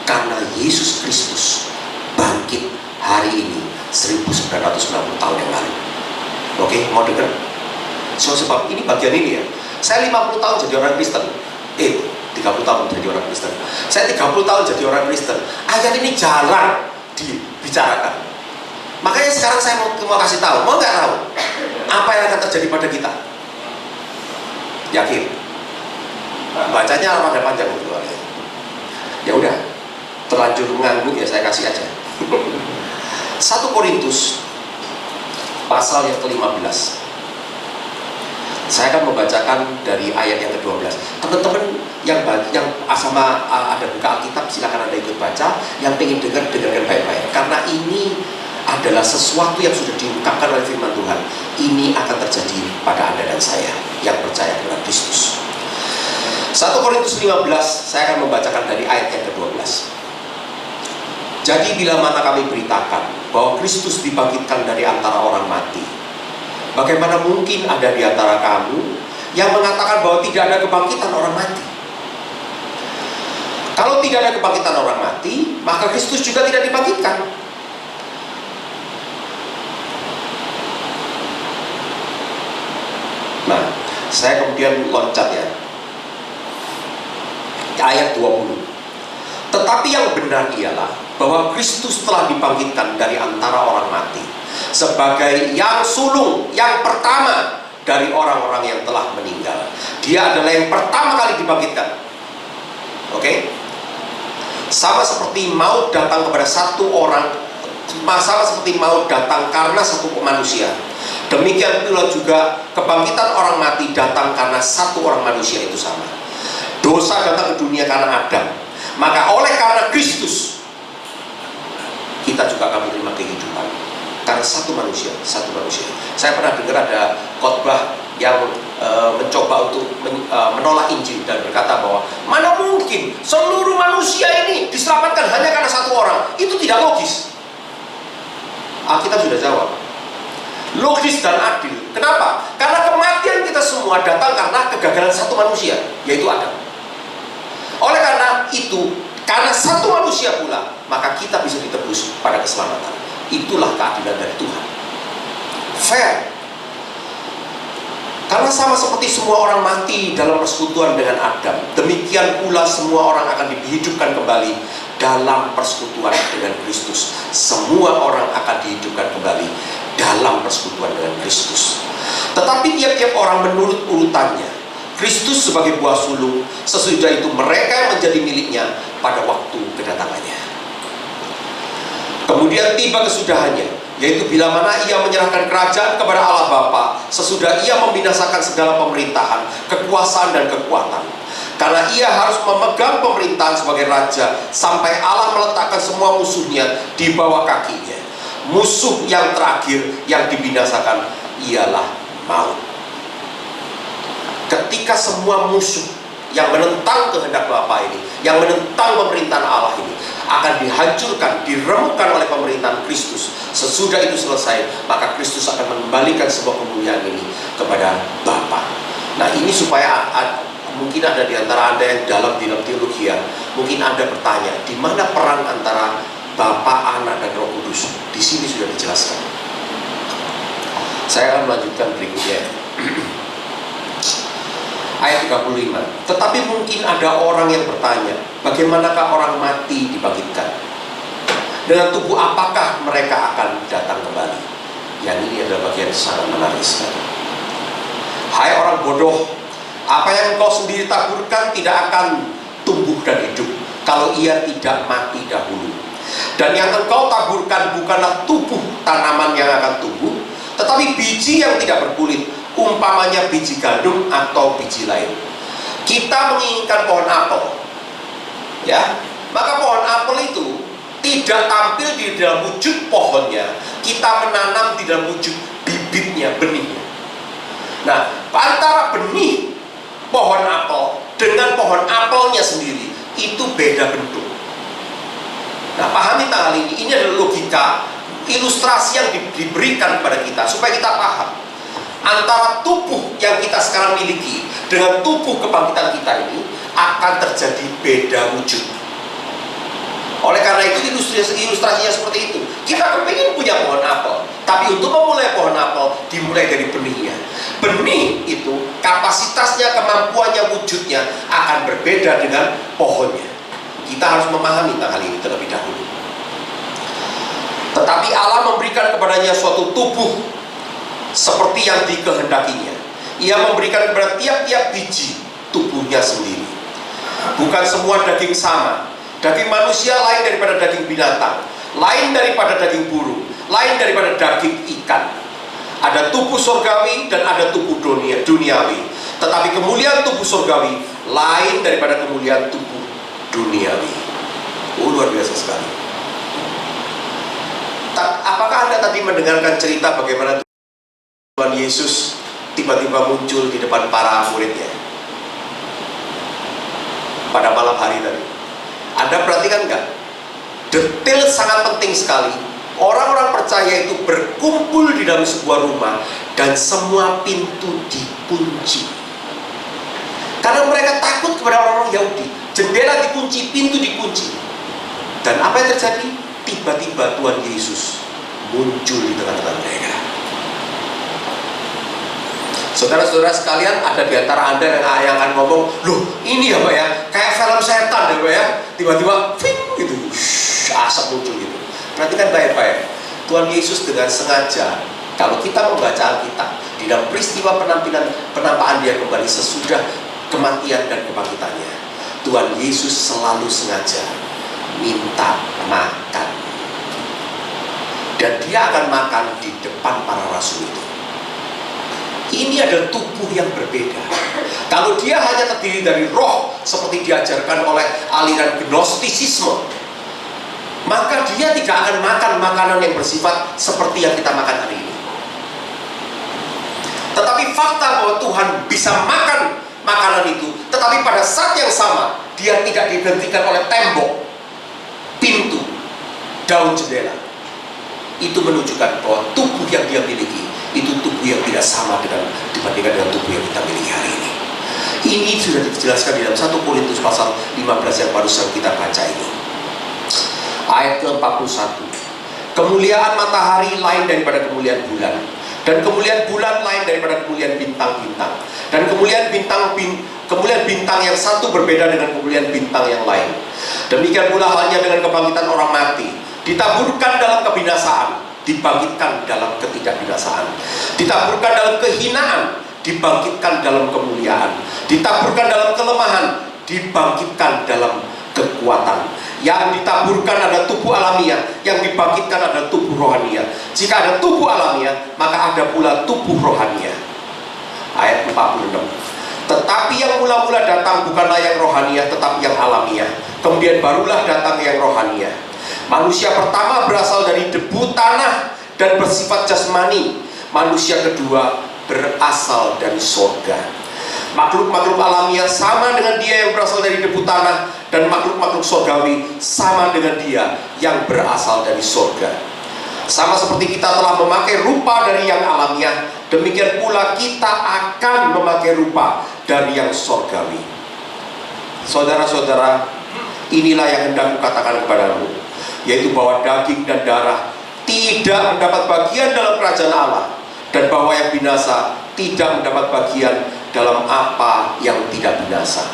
karena Yesus Kristus bangkit hari ini 1990 tahun yang lalu. Oke, mau dengar? Sebab ini bagian ini ya, saya 50 tahun jadi orang Kristen, 30 tahun jadi orang Kristen, saya 30 tahun jadi orang Kristen. Ayat ini jarang dibicarakan. Makanya sekarang saya mau kasih tahu, mau nggak tahu apa yang akan terjadi pada kita? Yakin? Bacanya rada panjang gitu. Ya udah, terlanjur mengangguk ya saya kasih aja. 1 Korintus pasal yang ke-15. Saya akan membacakan dari ayat yang ke-12. Teman-teman yang sama ada buka Alkitab, silakan Anda ikut baca. Yang pengen dengarkan baik-baik, karena ini adalah sesuatu yang sudah diungkapkan oleh firman Tuhan. Ini akan terjadi pada Anda dan saya yang percaya kepada Kristus. 1 Korintus 15, saya akan membacakan dari ayat yang ke-12. Jadi bila mana kami beritakan bahwa Kristus dibangkitkan dari antara orang mati, bagaimana mungkin ada di antara kamu yang mengatakan bahwa tidak ada kebangkitan orang mati? Kalau tidak ada kebangkitan orang mati, maka Kristus juga tidak dibangkitkan. Nah, saya kemudian loncat ya, ayat 20. Tetapi yang benar ialah bahwa Kristus telah dibangkitkan dari antara orang mati sebagai yang sulung, yang pertama dari orang-orang yang telah meninggal. Dia adalah yang pertama kali dibangkitkan. Oke? Sama seperti maut datang kepada satu orang, sama seperti maut datang karena satu manusia, demikian pula juga kebangkitan orang mati datang karena satu orang manusia itu sama. Dosa datang ke dunia karena Adam, maka oleh karena Kristus kita juga akan menerima kehidupan karena satu manusia. Saya pernah dengar ada khotbah yang mencoba untuk menolak Injil dan berkata bahwa mana mungkin seluruh manusia ini diselamatkan hanya karena satu orang. Itu tidak logis. Alkitab sudah jawab, logis dan adil. Kenapa? Karena kematian kita semua datang karena kegagalan satu manusia, yaitu Adam. Oleh karena itu, karena satu manusia pula, maka kita bisa ditebus pada keselamatan. Itulah keadilan dari Tuhan. Fair. Karena sama seperti semua orang mati dalam persekutuan dengan Adam, demikian pula semua orang akan dihidupkan kembali dalam persekutuan dengan Kristus. Semua orang akan dihidupkan kembali dalam persekutuan dengan Kristus. Tetapi tiap-tiap orang menurut urutannya. Kristus sebagai buah sulung, sesudah itu mereka yang menjadi miliknya pada waktu kedatangannya. Kemudian tiba kesudahannya, yaitu bila mana ia menyerahkan kerajaan kepada Allah Bapa, sesudah ia membinasakan segala pemerintahan, kekuasaan dan kekuatan. Karena ia harus memegang pemerintahan sebagai raja sampai Allah meletakkan semua musuhnya di bawah kakinya. Musuh yang terakhir yang dibinasakan ialah maut. Ketika semua musuh yang menentang kehendak Bapa ini, yang menentang pemerintahan Allah ini akan dihancurkan, diremukkan oleh pemerintahan Kristus. Sesudah itu selesai, maka Kristus akan mengembalikan sebuah kemuliaan ini kepada Bapa. Nah, ini supaya mungkin ada di antara Anda yang dalam teologi ya, mungkin Anda bertanya, di mana peran antara Bapa, Anak, dan Roh Kudus? Di sini sudah dijelaskan. Saya akan melanjutkan berikutnya. Ayat 35. Tetapi mungkin ada orang yang bertanya, bagaimanakah orang mati dibangkitkan? Dengan tubuh apakah mereka akan datang kembali? Yang ini adalah bagian sangat menarik sekali. Hai orang bodoh, apa yang engkau sendiri taburkan tidak akan tumbuh dan hidup kalau ia tidak mati dahulu. Dan yang engkau taburkan bukanlah tubuh tanaman yang akan tumbuh, tetapi biji yang tidak berkulit, umpamanya biji gandum atau biji lain. Kita menginginkan pohon apel, ya, maka pohon apel itu tidak tampil di dalam wujud pohonnya, kita menanam di dalam wujud bibitnya, benihnya. Nah, antara benih pohon apel dengan pohon apelnya sendiri itu beda bentuk. Nah, pahami tanggal ini adalah logika, ilustrasi yang diberikan kepada kita supaya kita paham antara tubuh yang kita sekarang miliki dengan tubuh kebangkitan kita ini akan terjadi beda wujud. Oleh karena itu ilustrasinya seperti itu. Kita kepingin punya pohon apel, tapi untuk memulai pohon apel dimulai dari benihnya. Benih itu kapasitasnya, kemampuannya, wujudnya akan berbeda dengan pohonnya. Kita harus memahami tentang hal ini terlebih dahulu. Tetapi Allah memberikan kepadanya suatu tubuh seperti yang dikehendakinya. Ia memberikan kepada tiap-tiap biji tubuhnya sendiri. Bukan semua daging sama. Daging manusia lain daripada daging binatang, lain daripada daging burung, lain daripada daging ikan. Ada tubuh surgawi dan ada tubuh duniawi. Tetapi kemuliaan tubuh surgawi lain daripada kemuliaan tubuh duniawi. Luar biasa sekali. Apakah Anda tadi mendengarkan cerita bagaimana Tuhan Yesus tiba-tiba muncul di depan para muridnya pada malam hari tadi? Anda perhatikan nggak? Detail sangat penting sekali. Orang-orang percaya itu berkumpul di dalam sebuah rumah dan semua pintu dikunci. Karena mereka takut kepada orang-orang Yahudi. Jendela dikunci, pintu dikunci. Dan apa yang terjadi? Tiba-tiba Tuhan Yesus muncul di tengah-tengah mereka. Saudara-saudara sekalian, ada di antara Anda yang akan ngomong, loh ini ya Pak ya, kayak film setan ya Pak ya, tiba-tiba fing gitu, asap muncul gitu. Perhatikan baik-baik, Tuhan Yesus dengan sengaja, kalau kita membaca Alkitab, di dalam peristiwa penampakan dia kembali sesudah kematian dan kebangkitannya, Tuhan Yesus selalu sengaja minta makan. Dan dia akan makan di depan para rasul itu. Ini adalah tubuh yang berbeda. Kalau dia hanya terdiri dari roh seperti diajarkan oleh aliran gnostisisme, maka dia tidak akan makan makanan yang bersifat seperti yang kita makan hari ini. Tetapi fakta bahwa Tuhan bisa makan makanan itu, tetapi pada saat yang sama dia tidak diberhentikan oleh tembok, pintu, daun jendela. Itu menunjukkan bahwa tubuh yang dia miliki itu tubuh yang tidak sama dibandingkan dengan tubuh yang kita miliki hari ini. Ini sudah dijelaskan di dalam 1 Korintus pasal 15 yang barusan kita baca ini. Ayat ke-41. Kemuliaan matahari lain daripada kemuliaan bulan, dan kemuliaan bulan lain daripada kemuliaan bintang-bintang, dan kemuliaan bintang yang satu berbeda dengan kemuliaan bintang yang lain. Demikian pula halnya dengan kebangkitan orang mati. Ditaburkan dalam kebinasaan, dibangkitkan dalam ketidakbinasaan. Ditaburkan dalam kehinaan, dibangkitkan dalam kemuliaan. Ditaburkan dalam kelemahan, dibangkitkan dalam kekuatan. Yang ditaburkan adalah tubuh alamiah, yang dibangkitkan adalah tubuh rohania. Jika ada tubuh alamiah, maka ada pula tubuh rohania. Ayat 46. Tetapi yang mula-mula datang bukanlah yang rohania, tetapi yang alamiah. Kemudian barulah datang yang rohania. Manusia pertama berasal dari debu tanah dan bersifat jasmani. Manusia kedua berasal dari surga. Makhluk-makhluk alamiah sama dengan dia yang berasal dari debu tanah, dan makhluk-makhluk surgawi sama dengan dia yang berasal dari surga. Sama seperti kita telah memakai rupa dari yang alamiah, demikian pula kita akan memakai rupa dari yang surgawi. Saudara-saudara, inilah yang hendak kukatakan kepadamu, yaitu bahwa daging dan darah tidak mendapat bagian dalam kerajaan Allah, dan bahwa yang binasa tidak mendapat bagian dalam apa yang tidak binasa.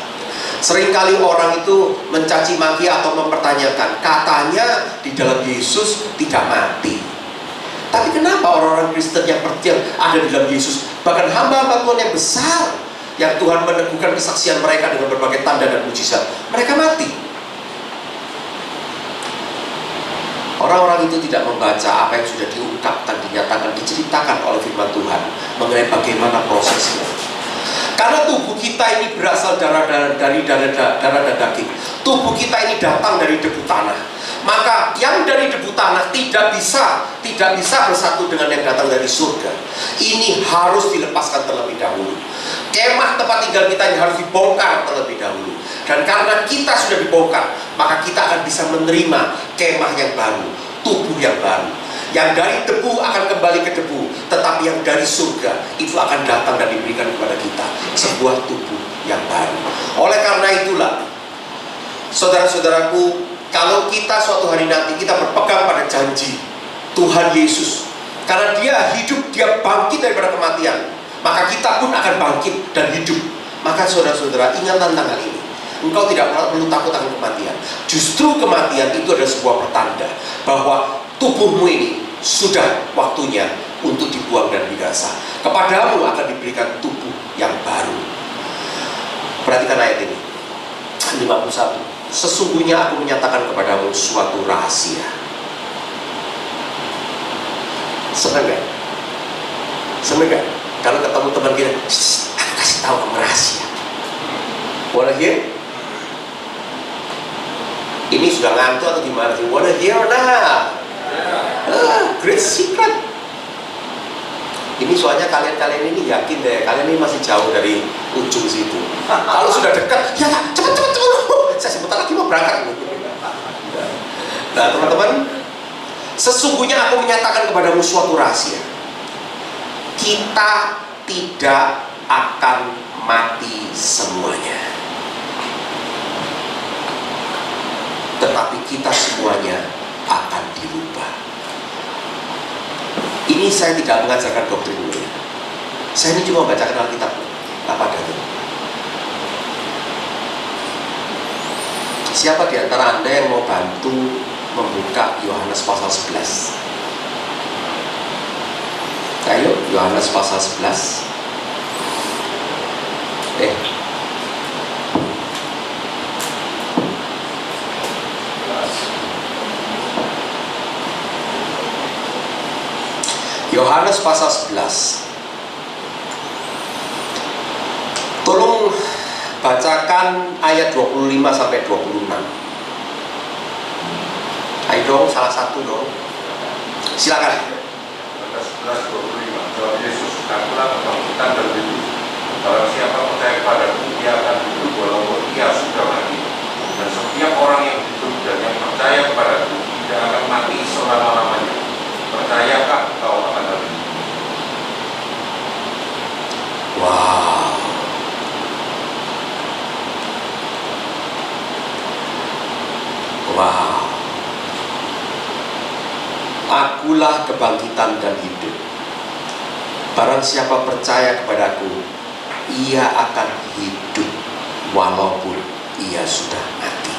Seringkali orang itu mencaci maki atau mempertanyakan, katanya di dalam Yesus tidak mati. Tapi kenapa orang-orang Kristen yang ada di dalam Yesus, bahkan hamba-hamba Tuhan yang besar, yang Tuhan meneguhkan kesaksian mereka dengan berbagai tanda dan mujizat, mereka mati? Orang-orang itu tidak membaca apa yang sudah diungkapkan, dinyatakan, diceritakan oleh firman Tuhan mengenai bagaimana prosesnya. Karena tubuh kita ini berasal dari darah dan daging. Tubuh kita ini datang dari debu tanah. Maka yang dari debu tanah tidak bisa bersatu dengan yang datang dari surga. Ini harus dilepaskan terlebih dahulu. Kemah tempat tinggal kita ini harus dibongkar terlebih dahulu. Dan karena kita sudah dibongkar, maka kita akan bisa menerima kemah yang baru, tubuh yang baru. Yang dari debu akan kembali ke debu, tetapi yang dari surga itu akan datang dan diberikan kepada kita sebuah tubuh yang baru. Oleh karena itulah, saudara-saudaraku, kalau kita suatu hari nanti kita berpegang pada janji Tuhan Yesus, karena dia hidup, dia bangkit daripada kematian, maka kita pun akan bangkit dan hidup. Maka saudara-saudara, ingat tentang hal ini. Engkau tidak perlu takut akan kematian. Justru kematian itu adalah sebuah pertanda bahwa tubuhmu ini sudah waktunya untuk dibuang dan binasa. Kepadamu akan diberikan tubuh yang baru. Perhatikan ayat ini, 51. Sesungguhnya aku menyatakan kepadamu suatu rahasia. Senang gak? Senang gak? Kalau ketemu teman kita, aku kasih tahu kamu rahasia. Wanna hear? Ini sudah ngantuk atau gimana sih? Wanna hear nah? Great secret. Ini soalnya kalian ini yakin deh, kalian ini masih jauh dari ujung situ. Kalau sudah dekat, ya cepet. Saya sebentar lagi mau berangkat. Nah teman-teman, sesungguhnya aku menyatakan kepadamu suatu rahasia. Kita tidak akan mati semuanya, tetapi kita semuanya akan dirubah. Ini saya tidak mengajarkan doktrin mulia. Saya ini cuma bacakan Alkitab apa adanya. Siapa di antara Anda yang mau bantu membuka Yohanes pasal 11? Ayo, Yohanes pasal 11. Yohanes pasal 11. Tolong bacakan ayat 25 sampai 26. Ayo dong, salah satu dong. Silakan. Ayat 11:25. Jawab Yesus, akulah kebangkitan dan hidup. Barang siapa percaya kepadaku, ia akan hidup walaupun ia sudah mati. Dan setiap orang yang hidup dan yang percaya kepadaku tidak akan mati selama-lamanya. Percayakah kau akan hal ini? Wow. Wow. Akulah kebangkitan dan hidup. Barang siapa percaya kepadaku, ia akan hidup walaupun ia sudah mati.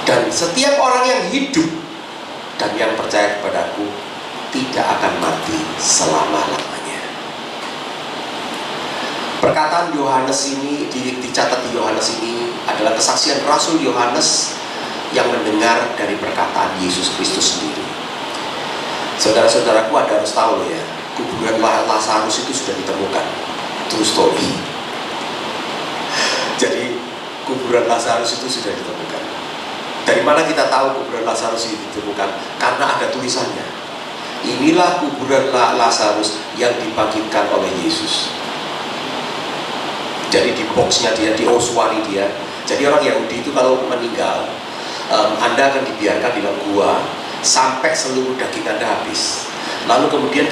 Dan setiap orang yang hidup dan yang percaya kepadaku tidak akan mati selama-lamanya. Perkataan Yohanes ini dicatat di Yohanes ini adalah kesaksian Rasul Yohanes yang mendengar dari perkataan Yesus Kristus sendiri. Saudara-saudaraku, Anda harus tahu ya, kuburan Lazarus itu sudah ditemukan. True story. Jadi kuburan Lazarus itu sudah ditemukan. Dari mana kita tahu kuburan Lazarus itu ditemukan? Karena ada tulisannya. Inilah kuburan Lazarus yang dibangkitkan oleh Yesus. Jadi di boxnya dia, di ossuary dia. Jadi orang Yahudi itu kalau meninggal, Anda akan dibiarkan di dalam gua sampai seluruh daging Anda habis. Lalu kemudian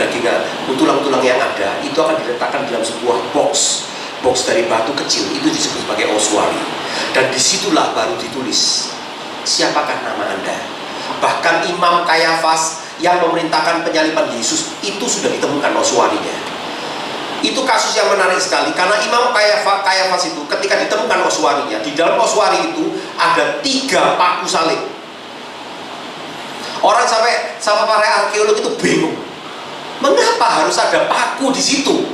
tulang-tulang yang ada itu akan diletakkan dalam sebuah box dari batu kecil, itu disebut sebagai ossuary. Dan disitulah baru ditulis siapakah nama Anda. Bahkan Imam Kayafas yang memerintahkan penyaliban Yesus itu sudah ditemukan ossuary-nya. Itu kasus yang menarik sekali, karena Imam Kayafas itu ketika ditemukan ossuary-nya, di dalam ossuary itu ada 3 paku salib. Orang sampai para arkeolog itu bingung, mengapa harus ada paku di situ?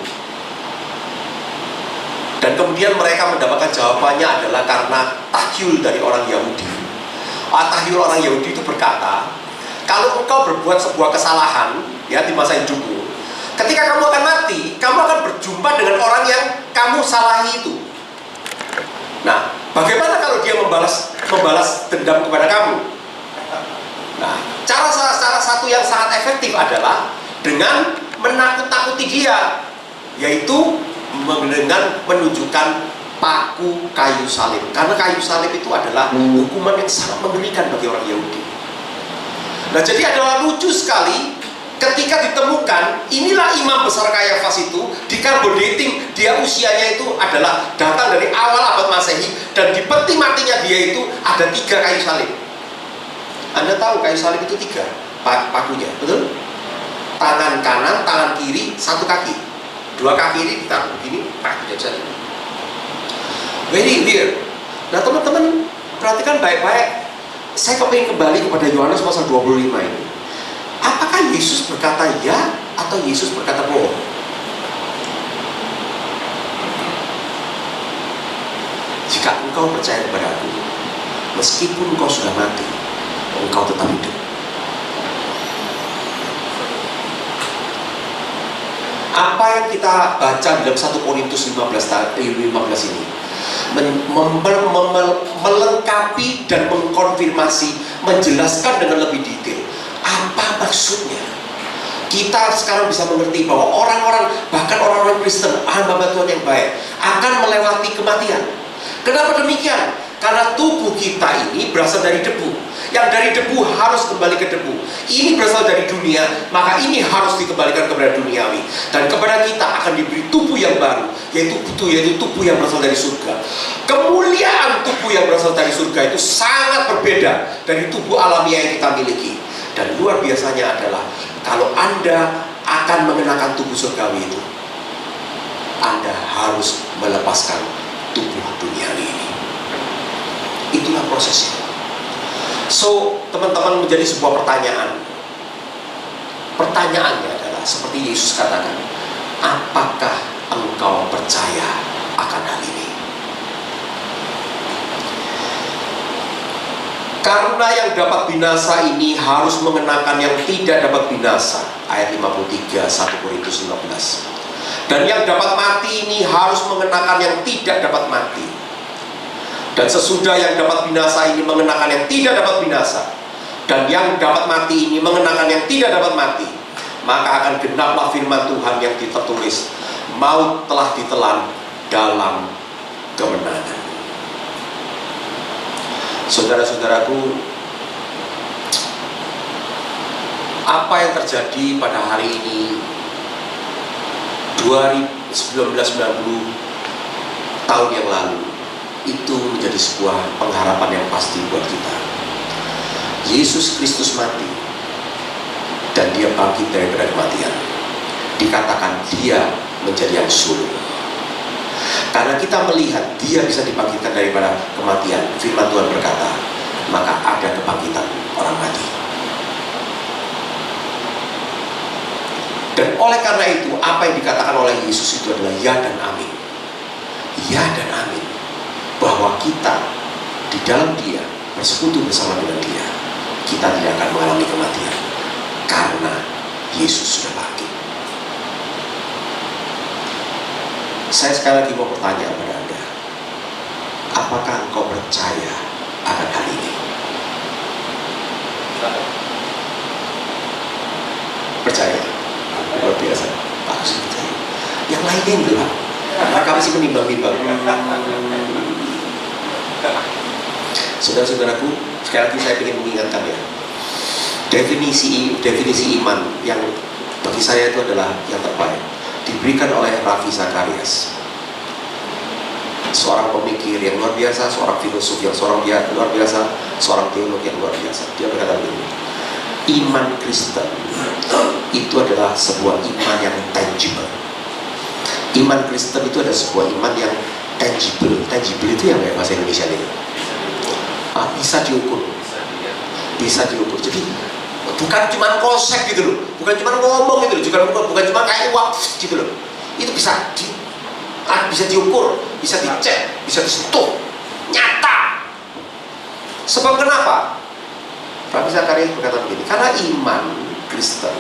Dan kemudian mereka mendapatkan jawabannya adalah karena tahyul dari orang Yahudi. Tahyul orang Yahudi itu berkata, kalau engkau berbuat sebuah kesalahan ya di masa hidupmu, ketika kamu akan mati, kamu akan berjumpa dengan orang yang kamu salahi itu. Nah, bagaimana kalau dia membalas dendam kepada kamu? Nah, cara satu yang sangat efektif adalah dengan menakut-nakuti dia, yaitu dengan menunjukkan paku kayu salib. Karena kayu salib itu adalah hukuman yang sangat mengerikan bagi orang Yahudi. Nah, jadi adalah lucu sekali ketika ditemukan, inilah imam besar Kayafas itu di carbon dating, dia usianya itu adalah datang dari awal abad Masehi, dan di peti matinya dia itu ada 3 kayu salib. Anda tahu kayu salib itu 3 pakunya, betul? Tangan kanan, tangan kiri, 1 kaki. 2 kaki ini ditaruh begini, pakunya bisa. Very weird. Nah teman-teman perhatikan baik-baik. Saya kepingin kembali kepada Yohanes pasal 25 ini. Apakah Yesus berkata ya atau Yesus berkata bohong? Jika engkau percaya kepada aku, meskipun engkau sudah mati, engkau tetap hidup. Apa yang kita baca dalam 1 Korintus 15 ini melengkapi dan mengkonfirmasi, menjelaskan dengan lebih detail apa maksudnya. Kita sekarang bisa mengerti bahwa orang-orang, bahkan orang-orang Kristen, hamba Tuhan yang baik, akan melewati kematian. Kenapa demikian? Karena tubuh kita ini berasal dari debu. Yang dari debu harus kembali ke debu. Ini berasal dari dunia, maka ini harus dikembalikan kepada duniawi. Dan kepada kita akan diberi tubuh yang baru, yaitu tubuh yang berasal dari surga. Kemuliaan tubuh yang berasal dari surga itu sangat berbeda dari tubuh alamiah yang kita miliki. Dan luar biasanya adalah kalau Anda akan mengenakan tubuh surgawi itu, Anda harus melepaskan tubuh duniawi ini. Itulah prosesnya. So, teman-teman, menjadi sebuah pertanyaan. Pertanyaannya adalah seperti Yesus katakan, apakah engkau percaya akan hal ini? Karena yang dapat binasa ini harus mengenakan yang tidak dapat binasa. Ayat 53, 1 Korintus 15. Dan yang dapat mati ini harus mengenakan yang tidak dapat mati. Dan sesudah yang dapat binasa ini mengenakan yang tidak dapat binasa, dan yang dapat mati ini mengenakan yang tidak dapat mati, maka akan genaplah firman Tuhan yang tertulis, maut telah ditelan dalam kemenangan. Saudara-saudaraku, apa yang terjadi pada hari ini 1990 tahun yang lalu itu menjadi sebuah pengharapan yang pasti buat kita. Yesus Kristus mati dan dia bangkit daripada kematian. Dikatakan dia menjadi yang sulung. Karena kita melihat dia bisa dibangkitkan daripada kematian, firman Tuhan berkata, maka ada kebangkitan orang mati. Dan oleh karena itu, apa yang dikatakan oleh Yesus itu adalah ya dan amin. Ya dan amin. Bahwa kita di dalam dia, bersekutu bersama dengan dia, kita tidak akan mengalami kematian. Karena Yesus sudah bangkit. Saya sekali lagi mau bertanya kepada Anda, apakah engkau percaya akan hal ini? Percaya? percaya. Luar biasa. Pak harus percaya. Yang lainnya enggak. Mereka masih menimbang-nimbang. Saudara-saudaraku, sekali lagi saya ingin mengingatkan ya, definisi iman yang bagi saya itu adalah yang terbaik diberikan oleh Ravi Zacharias, seorang pemikir yang luar biasa, seorang filosof yang luar biasa, seorang teolog yang luar biasa. Dia berkata begini, iman Kristen itu adalah sebuah iman yang tangible. Iman Kristen itu adalah sebuah iman yang tangible. Tangible itu yang kayak bahasa Indonesia ini, bisa diukur. Jadi bukan cuma konsep gitu loh, bukan cuma ngomong gitu loh, bukan cuma kayak uang gitu loh. Itu bisa diukur, bisa dicek, bisa disentuh, nyata. Sebab kenapa? Ravi Zacharias berkata begini, karena iman Kristen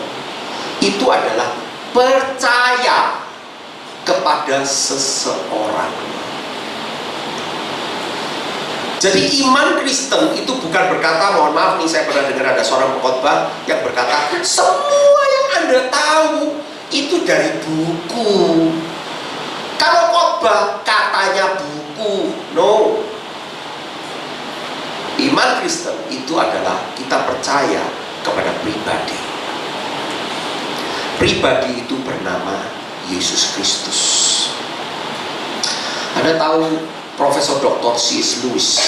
itu adalah percaya kepada seseorang. Jadi iman Kristen itu bukan berkata, mohon maaf nih, saya pernah dengar ada seorang pengkhotbah yang berkata, semua yang Anda tahu itu dari buku. Kalau khotbah katanya buku, no. Iman Kristen itu adalah kita percaya kepada pribadi. Pribadi itu bernama Yesus Kristus. Anda tahu Profesor Dr. C.S. Lewis,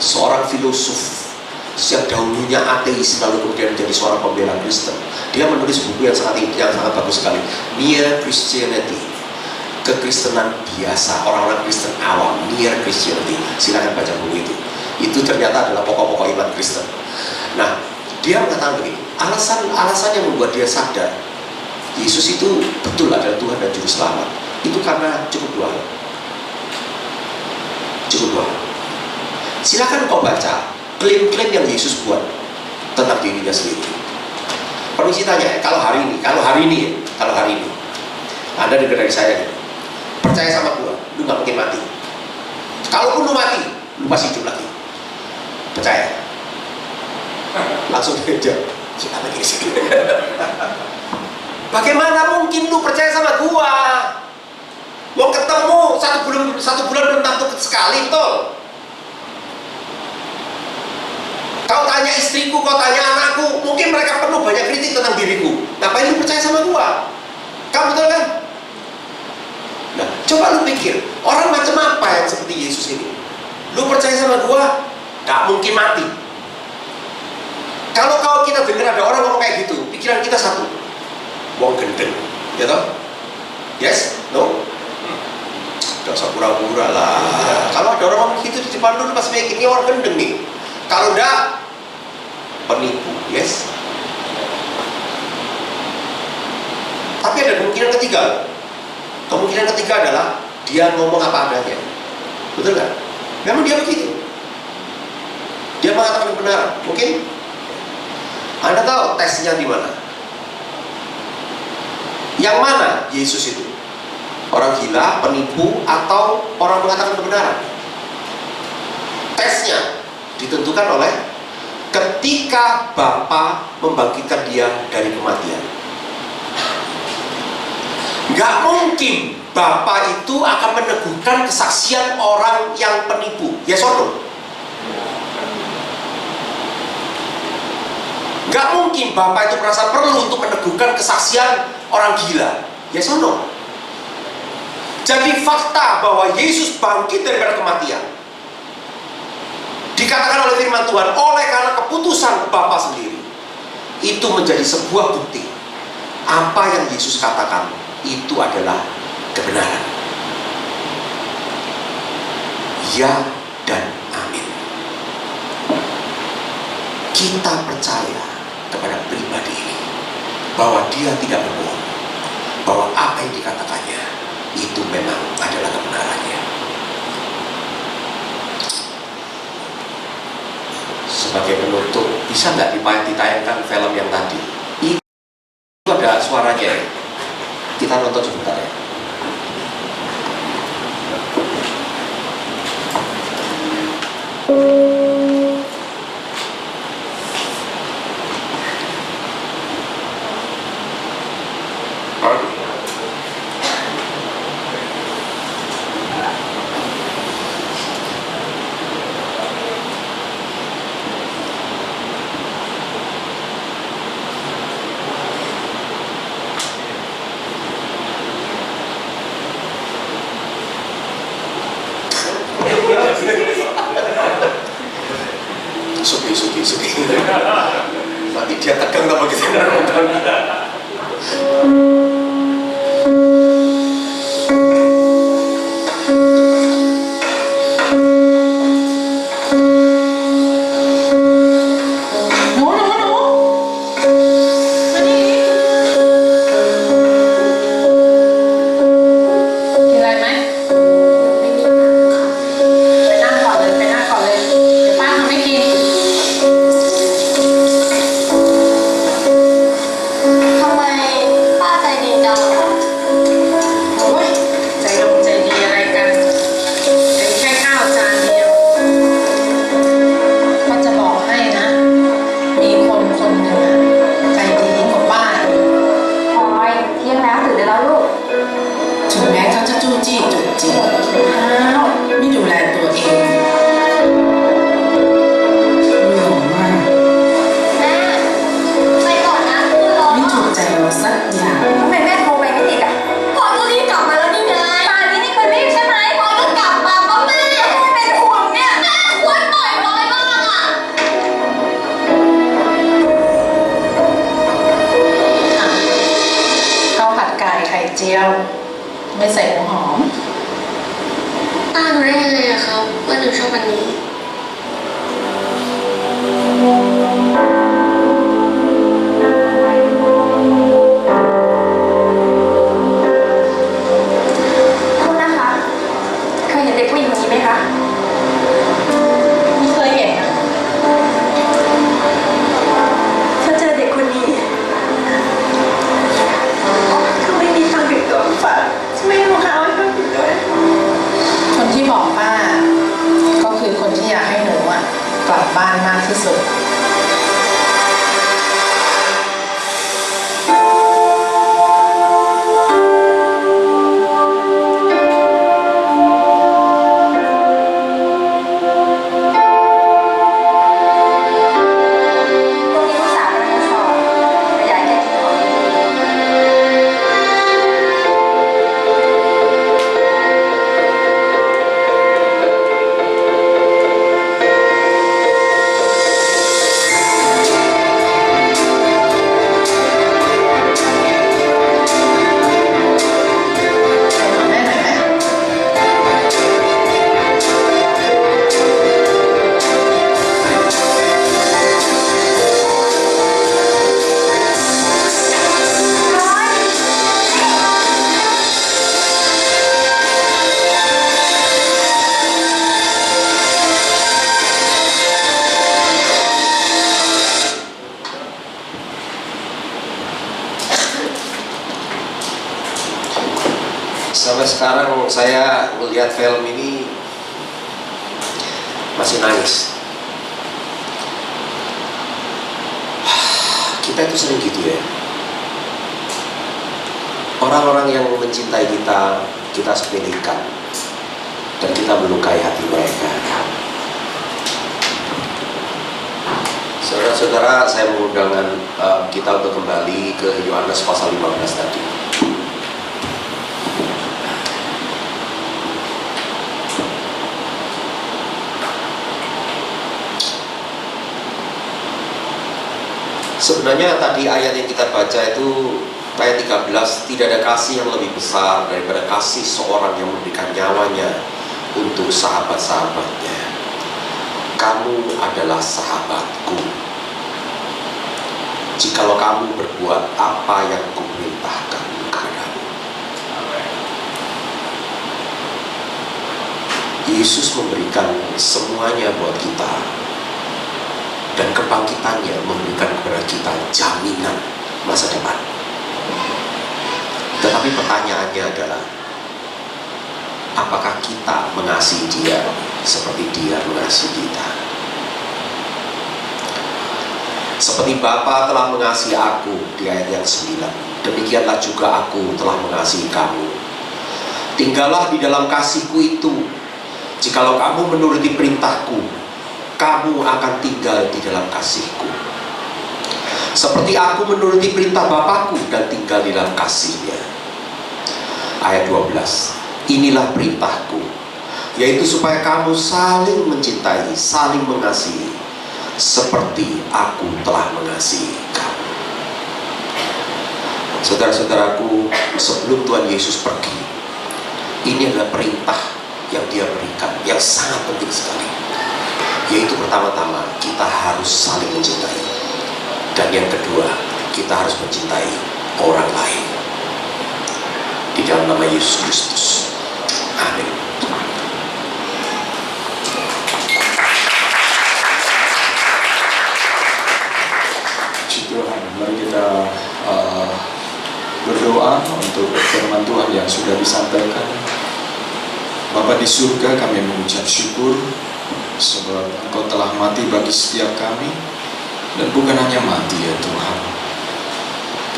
seorang filosof yang dahulunya ateis lalu kemudian menjadi seorang pembela Kristen. Dia menulis buku yang sangat bagus sekali, Mere Christianity, kekristenan biasa, orang-orang Kristen awam, Mere Christianity. Silakan baca buku itu. Itu ternyata adalah pokok-pokok iman Kristen. Nah, dia mengatakan begini, alasan yang membuat dia sadar Yesus itu betul adalah Tuhan dan Juru Selamat, itu karena cukup dua hal. Silakan kau baca klaim-klaim yang Yesus buat tentang dirinya sendiri. Permisi tanya, kalau hari ini Anda dengar dari saya, percaya sama gua, lu gak mungkin mati. Kalaupun lu mati, lu pasti hidup lagi. Percaya? Langsung dia jawab, bagaimana mungkin lu percaya sama gua? Mau ketemu satu bulan belum tentu sekali, betul? Kau tanya istriku, kau tanya anakku, mungkin mereka penuh banyak kritik tentang diriku. Ngapain lu percaya sama gua? Kamu betul kan? Nah, coba lu pikir, orang macam apa yang seperti Yesus ini? Lu percaya sama gua, gak mungkin mati. Kalau kita dengar ada orang ngomong kayak gitu, pikiran kita satu, wong gendeng, ya toh? Yes? No? Dasar pura-pura lah. Kalau ada orang ngomong gitu di depan lu, pas mikir ini orang gendeng nih. Kalau enggak, penipu. Yes? Tapi ada kemungkinan ketiga. Kemungkinan ketiga adalah dia ngomong apa adanya. Betul nggak? Memang dia begitu. Dia mengatakan kebenaran. Mungkin Anda tahu tesnya di mana? Yang mana Yesus itu? Orang gila, penipu, atau orang mengatakan kebenaran? Tesnya ditentukan oleh ketika Bapa membangkitkan dia dari kematian. Gak mungkin Bapa itu akan meneguhkan kesaksian orang yang penipu. Yes or no? Gak mungkin Bapa itu merasa perlu untuk meneguhkan kesaksian orang gila. Yes or no? Jadi fakta bahwa Yesus bangkit daripada kematian dikatakan oleh firman Tuhan, oleh karena keputusan Bapa sendiri, itu menjadi sebuah bukti apa yang Yesus katakan itu adalah kebenaran. Ya dan amin. Kita percaya kepada pribadi ini bahwa dia tidak berbohong, bahwa apa yang dikatakannya itu memang adalah kebenarannya. Sebagai penutup, bisa nggak ditayangkan film yang tadi? Itu ada suaranya. Kita nonton sebentar ya. Suki. Nanti dia tegang tambah kita nonton.ไม่ใส่หัวหอม ป้ารู้ได้ยังไงอะครับว่าหนูชอบอันนี้ คุณนะคะ เคยเห็นเด็กผู้หญิงคนนี้ไหมคะ ไม่เคยเห็นนะ ถ้าเจอเด็กคนนี้เขาไม่มีทางติดตัวฝากจะไม่รู้เขาให้เขาติดด้วย คนที่บอกป้าก็คือคนที่อยากให้หนูกลับบ้านมากที่สุด ตรงนี้ลูกสาวกำลังจะสอบแต่อยากให้แกคิดก่อน แม่หน่อยไหม Sampai sekarang saya melihat film ini masih nangis. Kita itu sering gitu ya. Orang-orang yang mencintai kita, kita sepelekan dan kita melukai hati mereka. Saudara-saudara, saya mengundang kita untuk kembali ke Yohanes pasal 15 tadi. Sebenarnya tadi ayat yang kita baca itu ayat 13, tidak ada kasih yang lebih besar daripada kasih seorang yang memberikan nyawanya untuk sahabat-sahabatnya. Kamu adalah sahabatku jikalau kamu berbuat apa yang kuperintahkan kepadamu. Yesus memberikan semuanya buat kita, dan kebangkitannya memberikan kepada kita jaminan masa depan. Tetapi pertanyaannya adalah, apakah kita mengasihi dia seperti dia mengasihi kita? Seperti Bapa telah mengasihi aku di ayat yang 9, demikianlah juga aku telah mengasihi kamu. Tinggallah di dalam kasihku itu. Jikalau kamu menuruti perintahku, kamu akan tinggal di dalam kasihku. Seperti aku menuruti perintah Bapakku dan tinggal di dalam kasihnya. Ayat 12, inilah perintahku, yaitu supaya kamu saling mencintai, saling mengasihi, seperti aku telah mengasihi kamu. Saudara-saudaraku, sebelum Tuhan Yesus pergi, ini adalah perintah yang dia berikan, yang sangat penting sekali, yaitu pertama-tama kita harus saling mencintai, dan yang kedua, kita harus mencintai orang lain di dalam nama Yesus Kristus. Amin. Puji Tuhan, mari kita berdoa untuk firman Tuhan yang sudah disampaikan. Bapa di surga, kami mengucap syukur sebab Engkau telah mati bagi setiap kami, dan bukan hanya mati ya Tuhan,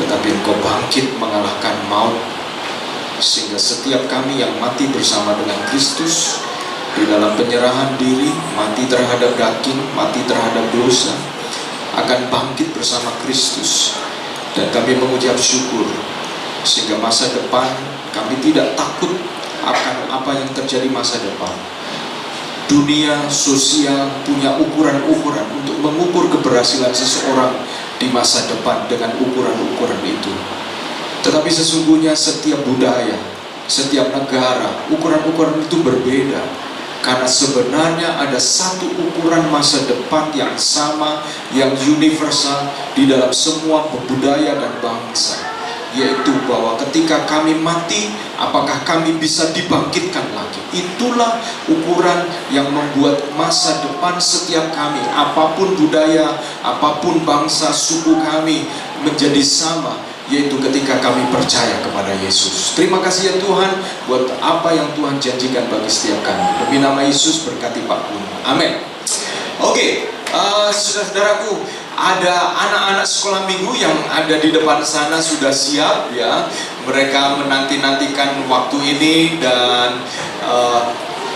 tetapi Engkau bangkit mengalahkan maut, sehingga setiap kami yang mati bersama dengan Kristus di dalam penyerahan diri, mati terhadap daging, mati terhadap dosa, akan bangkit bersama Kristus. Dan kami mengucap syukur sehingga masa depan kami tidak takut akan apa yang terjadi masa depan. Dunia sosial punya ukuran-ukuran untuk mengukur keberhasilan seseorang di masa depan dengan ukuran-ukuran itu. Tetapi sesungguhnya setiap budaya, setiap negara, ukuran-ukuran itu berbeda. Karena sebenarnya ada satu ukuran masa depan yang sama, yang universal di dalam semua budaya dan bangsa, yaitu bahwa ketika kami mati, apakah kami bisa dibangkitkan lagi. Itulah ukuran yang membuat masa depan setiap kami, apapun budaya, apapun bangsa, suku kami, menjadi sama, yaitu ketika kami percaya kepada Yesus. Terima kasih ya Tuhan buat apa yang Tuhan janjikan bagi setiap kami. Demi nama Yesus berkati Pak Kun. Amin. Oke, saudara-saudaraku, ada anak-anak sekolah minggu yang ada di depan sana sudah siap ya. Mereka menanti-nantikan waktu ini, dan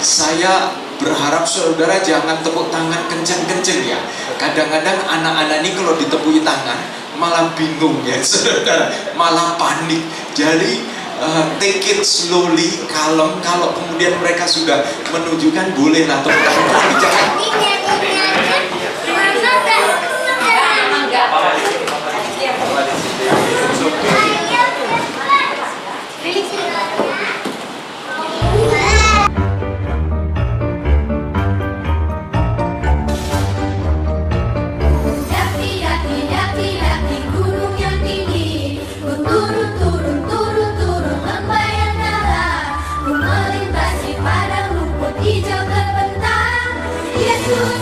saya berharap saudara jangan tepuk tangan kenceng-kenceng ya. Kadang-kadang anak-anak ini kalau ditepuk tangan malah bingung ya saudara, malah panik. Jadi take it slowly, kalem. Kalau kemudian mereka sudah menunjukkan bolehlah tepuk tangan, tapi jangan hijau terbentang, Yesus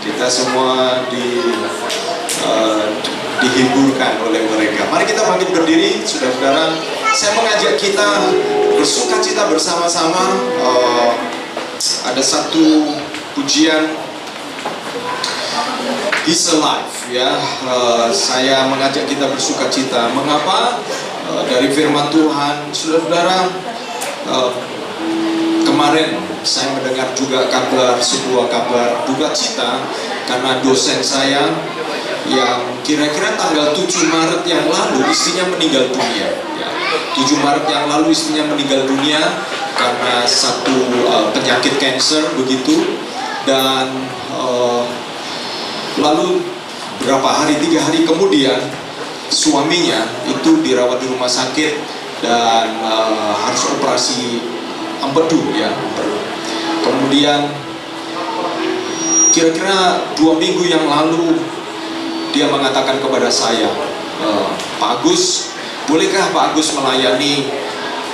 Kita semua dihiburkan oleh mereka. Mari kita bangkit berdiri, saudara-saudara. Saya mengajak kita bersukacita bersama-sama. Ada satu pujian, He's Alive, ya. Saya mengajak kita bersukacita. Mengapa? Dari firman Tuhan, saudara-saudara. Kemarin saya mendengar juga sebuah kabar duka cita karena dosen saya yang kira-kira tanggal 7 Maret yang lalu istrinya meninggal dunia. Ya, 7 Maret yang lalu istrinya meninggal dunia karena satu penyakit kanker begitu. Dan lalu berapa hari, 3 hari kemudian suaminya itu dirawat di rumah sakit dan harus operasi empedu, ya. Kemudian kira-kira 2 minggu yang lalu dia mengatakan kepada saya, Pak Agus, bolehkah Pak Agus melayani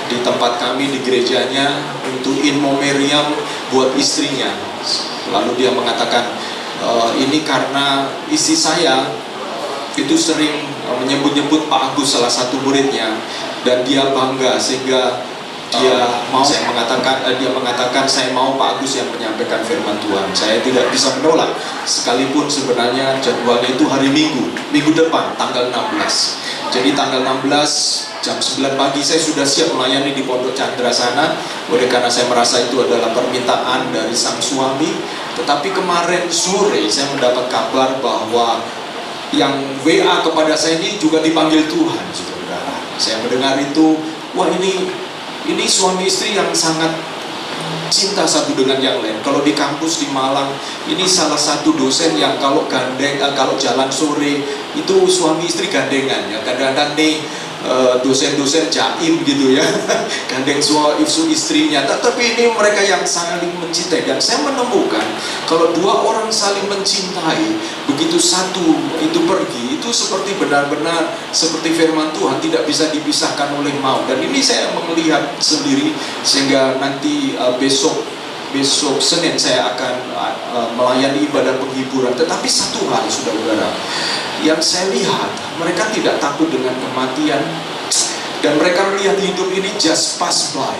di tempat kami di gerejanya untuk in memoriam buat istrinya? Lalu dia mengatakan, ini karena istri saya itu sering menyebut-nyebut Pak Agus salah satu muridnya dan dia bangga sehingga dia mengatakan saya mau Pak Agus yang menyampaikan firman Tuhan. Saya tidak bisa menolak sekalipun sebenarnya jadwalnya itu hari Minggu depan tanggal 16. Jadi tanggal 16 jam 9 pagi saya sudah siap melayani di Pondok Chandra sana, oleh karena saya merasa itu adalah permintaan dari sang suami. Tetapi kemarin sore saya mendapat kabar bahwa yang WA kepada saya ini juga dipanggil Tuhan, saudara. Saya mendengar itu, wah ini suami istri yang sangat cinta satu dengan yang lain. Kalau di kampus di Malang, ini salah satu dosen yang kalau jalan sore itu suami istri gandengan, ya. Kadang-kadang nih dosen-dosen jaim gitu ya, gandeng istrinya. Tapi ini mereka yang saling mencintai. Dan saya menemukan kalau 2 orang saling mencintai, begitu satu itu pergi, itu seperti benar-benar seperti firman Tuhan, tidak bisa dipisahkan oleh maut. Dan ini saya melihat sendiri, sehingga nanti besok Senin saya akan melayani ibadah penghiburan. Tetapi satu hal, saudara-saudara, yang saya lihat, mereka tidak takut dengan kematian, dan mereka melihat hidup ini just pass by,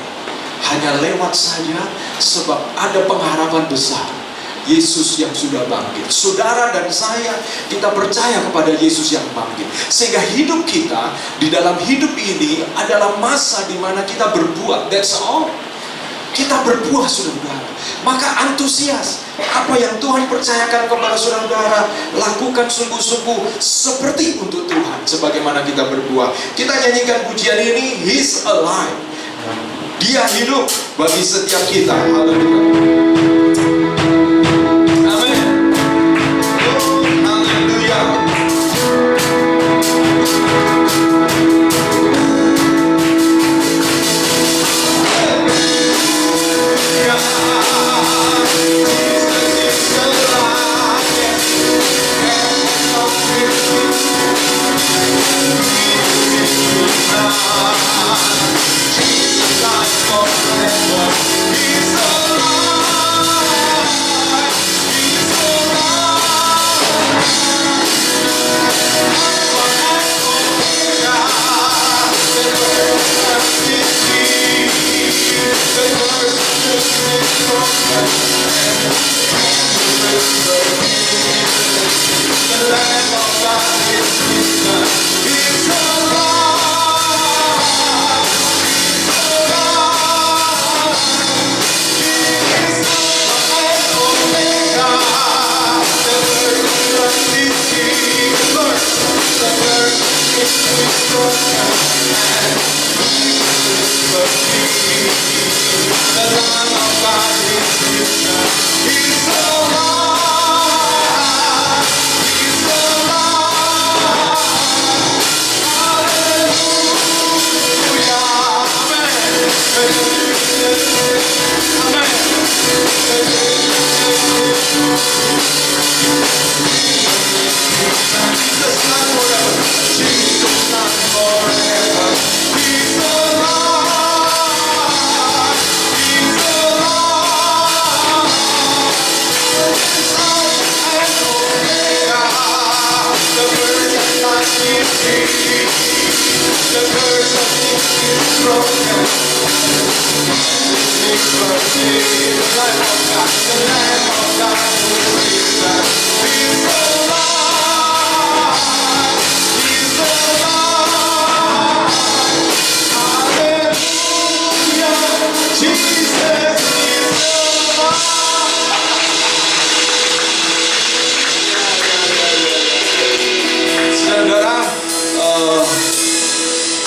hanya lewat saja, sebab ada pengharapan besar, Yesus yang sudah bangkit. Saudara dan saya, kita percaya kepada Yesus yang bangkit, sehingga hidup kita di dalam hidup ini adalah masa di mana kita berbuat. That's all. Kita berbuah, saudara-saudara. Maka antusias apa yang Tuhan percayakan kepada saudara-saudara, lakukan sungguh-sungguh seperti untuk Tuhan, sebagaimana kita berbuah. Kita nyanyikan pujian ini, He's Alive. Dia hidup bagi setiap kita. Haleluya. Amin. Oh, haleluya.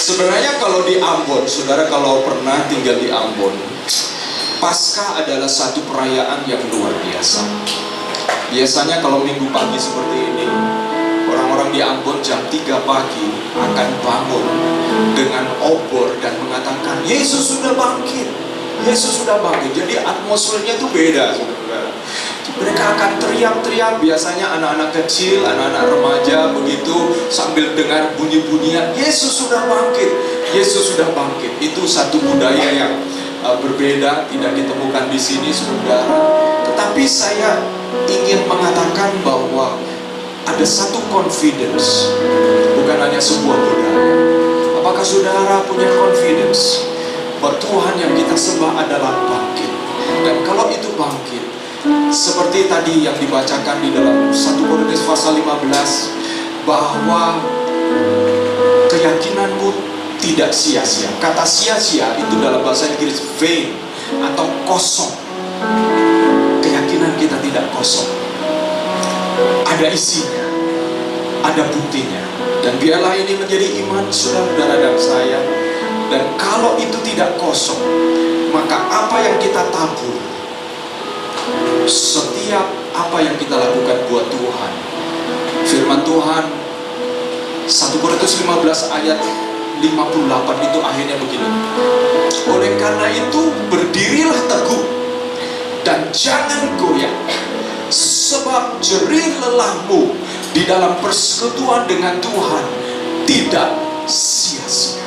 Sebenarnya kalau di Ambon, saudara kalau pernah tinggal di Ambon, Paskah adalah satu perayaan yang luar biasa. Biasanya kalau minggu pagi seperti ini, orang-orang di Ambon jam 3 pagi akan bangun dengan obor dan mengatakan, Yesus sudah bangkit, Yesus sudah bangkit. Jadi atmosfernya itu beda, saudara. Mereka akan teriak-teriak, biasanya anak-anak kecil, anak-anak remaja begitu sambil dengar bunyi-bunyian, Yesus sudah bangkit, Yesus sudah bangkit. Itu satu budaya yang berbeda, tidak ditemukan di sini, saudara. Tetapi saya ingin mengatakan bahwa ada satu confidence, bukan hanya sebuah budaya. Apakah saudara punya confidence bahwa Tuhan yang kita sembah adalah bangkit? Dan kalau itu bangkit, seperti tadi yang dibacakan di dalam 1 Korintus pasal 15, bahwa keyakinanmu tidak sia-sia. Kata sia-sia itu dalam bahasa Inggris vain atau kosong. Keyakinan kita tidak kosong, ada isinya, ada buktinya. Dan biarlah ini menjadi iman saudara dan saya. Dan kalau itu tidak kosong, maka apa yang kita tabur, setiap apa yang kita lakukan buat Tuhan, firman Tuhan 1 Korintus 15 ayat 58 itu akhirnya begini, oleh karena itu berdirilah teguh dan jangan goyah, sebab jerih lelahmu di dalam persekutuan dengan Tuhan tidak sia-sia.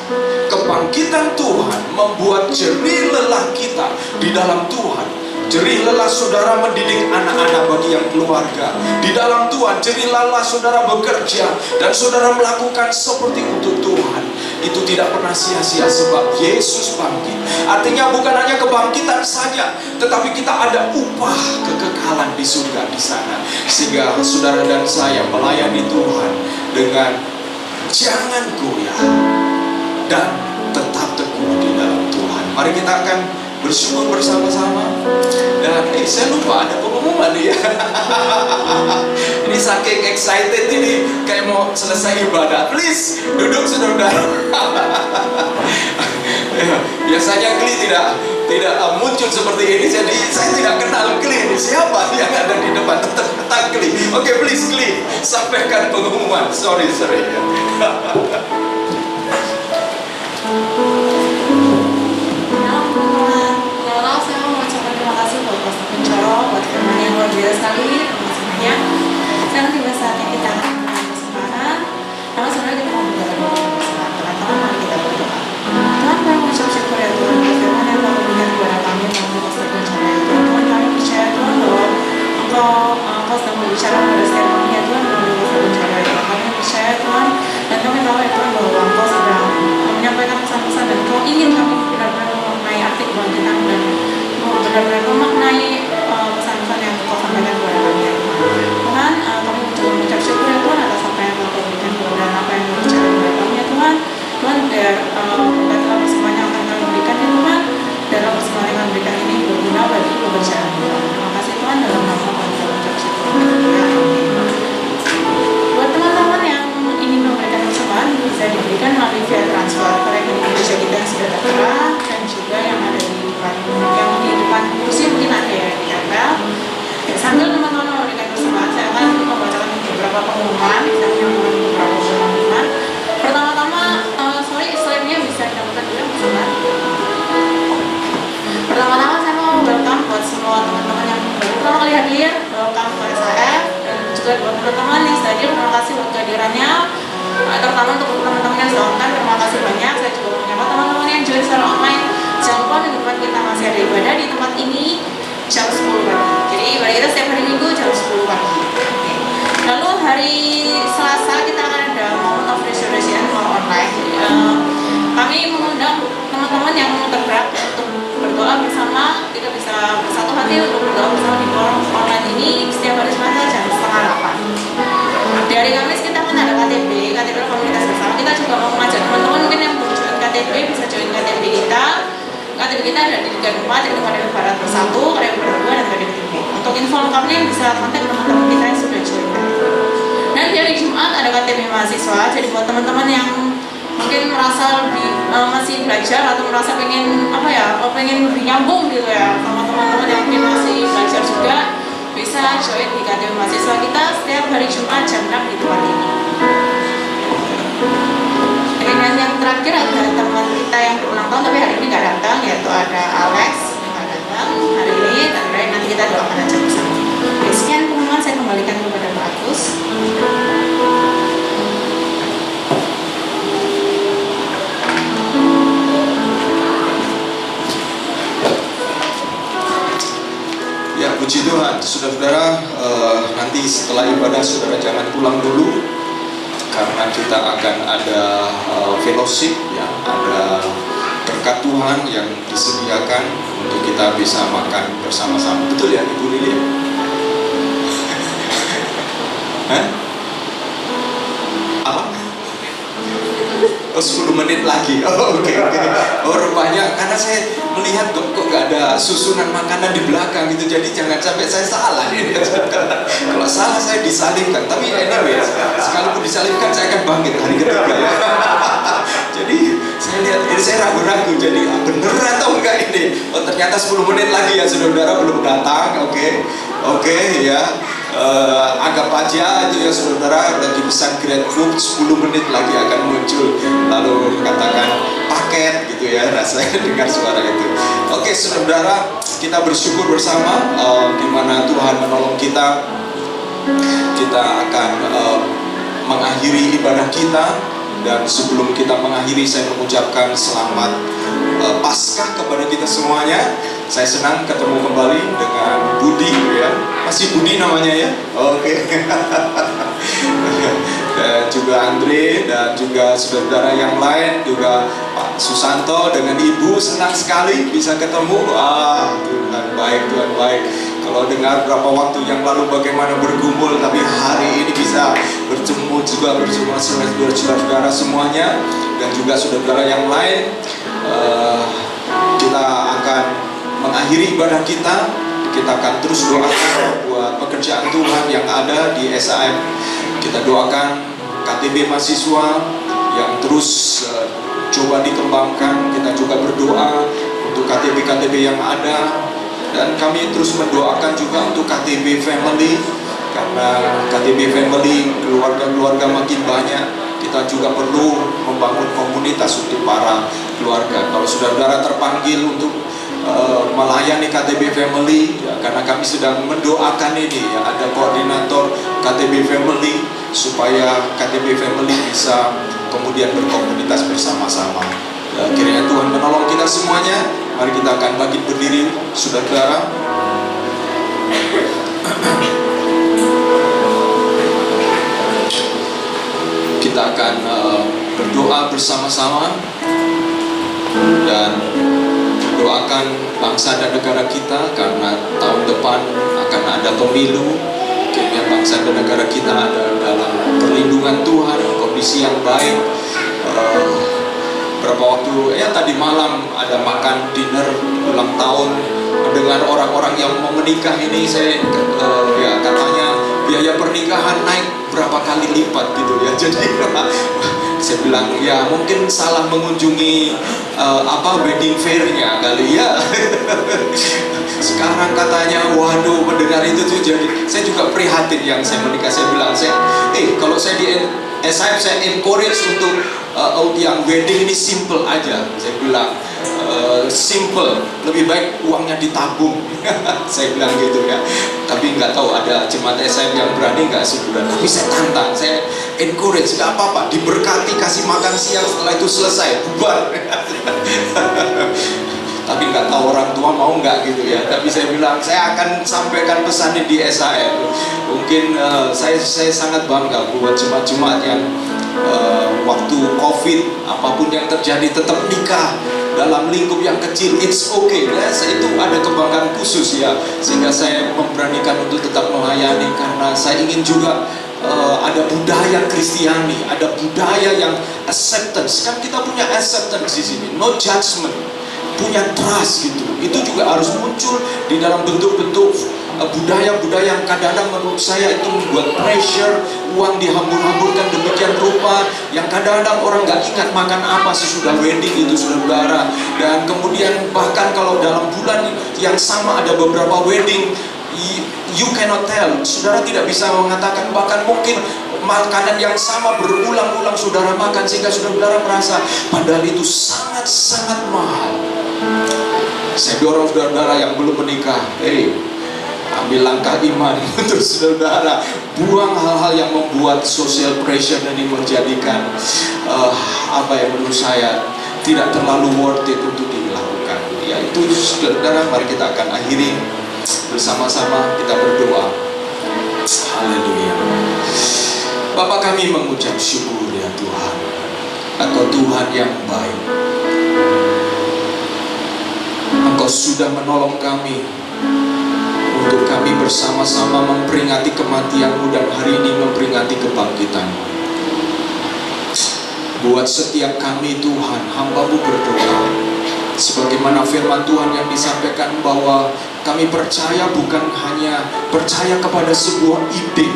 Kebangkitan Tuhan membuat jerih lelah kita di dalam Tuhan. Jerih lelah saudara mendidik anak-anak bagi yang keluarga di dalam Tuhan. Jerih lelah saudara bekerja dan saudara melakukan seperti untuk Tuhan. Itu tidak pernah sia-sia sebab Yesus bangkit. Artinya bukan hanya kebangkitan saja, tetapi kita ada upah kekekalan di surga di sana. Sehingga saudara dan saya melayani Tuhan dengan jangan goyah dan tetap teguh di dalam Tuhan. Mari kita akan bersyukur bersama-sama. Dan saya lupa ada pengumuman nih ya. Ini saking excited ini kayak mau selesai ibadah. Please duduk saudara. Biasanya Kli tidak muncul seperti ini. Jadi saya tidak kenal Kli ini. Siapa yang ada di depan? Tetap Kli. Oke, please Kli, sampaikan pengumuman. Sorry ya. Buat firman yang luar biasa sekali, terima kasih banyak. Sekarang tiba saatnya kita akan memberikan kesempatan. Kalau saudara kita mau berdoa bersama, teman-teman mari kita berdoa. Tuhan, kami mengucap syukur ya Tuhan, buat firman yang Tuhan berikan kepada kami melalui pastor pencahaya ya Tuhan. Tuhan, kami percaya Tuhan bahwa Engkau sedang berbicara kepada setiap kami ya Tuhan melalui pastor pencahaya ya Tuhan. Kami percaya Tuhan, dan kami tahu ya Tuhan bahwa Engkau sedang menyampaikan pesan-pesan dan Engkau ingin kami benar-benar memaknai arti kebangkitan dan benar-benar memaknai pesan-pesan yang Kau sampaikan kepada kami ya Tuhan. Tuhan, kami mencoba mengucap syukur ya Tuhan atas apa yang Kau berikan dan apa yang Kau bicara kepada kami ya Tuhan. Tuhan, biar berkatlah semuanya yang akan kami berikan ya Tuhan. Dalam semua yang kami berikan ini berguna bagi pekerjaan Tuhan. Terima kasih Tuhan, dalam nama Tuhan kami mengucap syukur. Ya, amin. Buat teman-teman yang ingin memberikan persembahan bisa diberikan melalui via transfer ke rekening Indonesia kita yang sudah tertera dan juga yang ada di depan kursi mungkin ada yang ditempel. Ya, sambil teman-teman memberikan persembahan, saya akan membacakan beberapa pengumuman. Pertama-tama, slide-nya bisa didapatkan dulu persembahan. Pertama-tama saya mau welcome buat semua teman-teman yang baru pertama kali hadir, welcome ke SAF, dan juga buat teman-teman yang sudah hadir, terima kasih buat kehadirannya. Terutama untuk teman-teman yang sudah online, terima kasih banyak. Saya juga menyapa teman-teman yang join secara online. Jangan lupa minggu depan kita masih ada ibadah di tempat ini jam 10 pagi. Jadi ibadah kita setiap hari Minggu jam 10 pagi. Okay. Lalu hari Selasa kita akan ada Moment of Restoration online. Kami mengundang teman-teman yang tergerak untuk berdoa berdoa bersama, kita bisa bersatu hati untuk berdoa bersama di forum online ini setiap hari Selasa jam 7:30. Di hari Kamis kita kan ada KTB komunitas bersama. Kita juga mau mengajak teman-teman mungkin yang belum join KTB bisa join KTB kita. KTB kita ada di Liga 4, yaitu KTB Barat Bersatu, KTB Barat 2, dan KTB 3. Untuk info lengkapnya bisa kontak teman-teman kita yang sudah join KTB. Dan di hari Jumat ada KTB mahasiswa. Jadi buat teman-teman yang mungkin merasa lebih masih belajar atau merasa pengen lebih nyambung gitu ya sama teman-teman yang mungkin masih belajar juga, bisa join di KTB mahasiswa kita setiap hari Jumat jam 6 di tempat ini. Dan yang terakhir ada teman kita yang berulang tahun tapi hari ini nggak datang, yaitu ada Alex nggak datang hari ini. Tapi nanti kita doakan aja bersama. Oke, sekian pengumuman, saya kembalikan kepada Pak Agus. Ya, puji Tuhan, saudara-saudara, nanti setelah ibadah saudara jangan pulang dulu, karena kita akan ada fellowship, ya, ada berkat Tuhan yang disediakan untuk kita bisa makan bersama-sama. Betul ya, Ibu Lili? Hah? Apa? Oh, 10 menit lagi. Oh, oke. Oh, rupanya karena saya melihat kok gak ada susunan makanan di belakang gitu. Jadi jangan sampai saya salah nih. Kalau salah saya disalibkan. Tapi anyway, sekalipun disalibkan saya akan bangkit hari ketiga ya. Jadi saya lihat ini, saya ragu-ragu. Jadi bener atau enggak ini? Oh, ternyata 10 menit lagi ya, saudara-saudara belum datang. Oke, ya. Anggap aja itu ya saudara, lagi pesan GrabFood 10 menit lagi akan muncul, lalu katakan paket gitu ya, rasanya dengar suara itu. Oke saudara, kita bersyukur bersama di mana Tuhan menolong kita. Kita akan mengakhiri ibadah kita, dan sebelum kita mengakhiri saya mengucapkan selamat Paskah kepada kita semuanya. Saya senang ketemu kembali dengan Budi, ya. Masih Budi namanya ya? Oke. Dan juga Andre, dan juga saudara yang lain, juga Pak Susanto dengan Ibu, senang sekali bisa ketemu. Tuhan baik. Kalau dengar berapa waktu yang lalu bagaimana bergumul, tapi hari ini bisa bertemu juga bersama saudara-saudara semuanya, dan juga saudara yang lain. Kita akan mengakhiri ibadah kita. Kita akan terus doakan buat pekerjaan Tuhan yang ada di SAM. Kita doakan KTB mahasiswa yang terus coba dikembangkan. Kita juga berdoa untuk KTB-KTB yang ada, dan kami terus mendoakan juga untuk KTB Family, karena KTB Family keluarga-keluarga makin banyak. Kita juga perlu membangun komunitas untuk para keluarga. Kalau saudara terpanggil untuk melayani KTB Family, ya, karena kami sedang mendoakan ini, ya, ada koordinator KTB Family supaya KTB Family bisa kemudian berkomunitas bersama-sama. Kiranya Tuhan menolong kita semuanya. Mari kita akan bangkit berdiri, saudara. Kita akan berdoa bersama-sama dan doakan bangsa dan negara kita, karena tahun depan akan ada pemilu. Kiranya bangsa dan negara kita ada dalam perlindungan Tuhan, kondisi yang baik. Berapa waktu tadi malam ada makan dinner ulang tahun, mendengar orang-orang yang mau menikah ini, saya katanya biaya pernikahan naik berapa kali lipat gitu ya. Jadi saya bilang ya mungkin salah mengunjungi wedding fair-nya kali ya. Sekarang katanya waduh, mendengar itu tuh jadi saya juga prihatin. Yang saya menikah, saya bilang kalau saya di SAM saya encourage untuk yang wedding ini simple aja. Saya bilang simple, lebih baik uangnya ditabung. Saya bilang gitu ya. Tapi nggak tahu ada jemaat SAM yang berani nggak sebulan. Tapi saya tantang, saya encourage, nggak apa-apa, diberkati, kasih makan siang, setelah itu selesai bubar. Tapi nggak tahu orang tua mau nggak gitu ya. Tapi saya bilang saya akan sampaikan pesan di SAM. Mungkin saya sangat bangga buat jemaat-jemaat yang waktu COVID apapun yang terjadi tetap nikah, dalam lingkup yang kecil, it's okay. Itu ada kebanggaan khusus ya, sehingga saya memberanikan untuk tetap melayani, karena saya ingin juga ada budaya Kristiani, ada budaya yang acceptance. Kan kita punya acceptance di sini, no judgment, punya trust gitu. Itu juga harus muncul di dalam bentuk-bentuk budaya-budaya yang kadang-kadang menurut saya itu membuat pressure, uang dihambur-hamburkan demikian rupa yang kadang-kadang orang nggak ingat makan apa sesudah wedding itu, saudara. Dan kemudian bahkan kalau dalam bulan yang sama ada beberapa wedding, you cannot tell, saudara tidak bisa mengatakan, bahkan mungkin makanan yang sama berulang-ulang saudara makan sehingga saudara merasa padahal itu sangat-sangat mahal. Saya dorong saudara yang belum menikah, ambil langkah iman untuk saudara, buang hal-hal yang membuat social pressure dan ini menjadikan apa yang menurut saya tidak terlalu worth it untuk dilakukan. Ya itu saudara, mari kita akan akhiri bersama-sama, kita berdoa. Haleluya. Bapa, kami mengucap syukur ya Tuhan, Engkau Tuhan yang baik. Engkau sudah menolong kami untuk kami bersama-sama memperingati kematian-Mu dan hari ini memperingati kebangkitan-Mu. Buat setiap kami Tuhan, hamba-Mu berdoa sebagaimana firman Tuhan yang disampaikan bahwa kami percaya bukan hanya percaya kepada sebuah ide,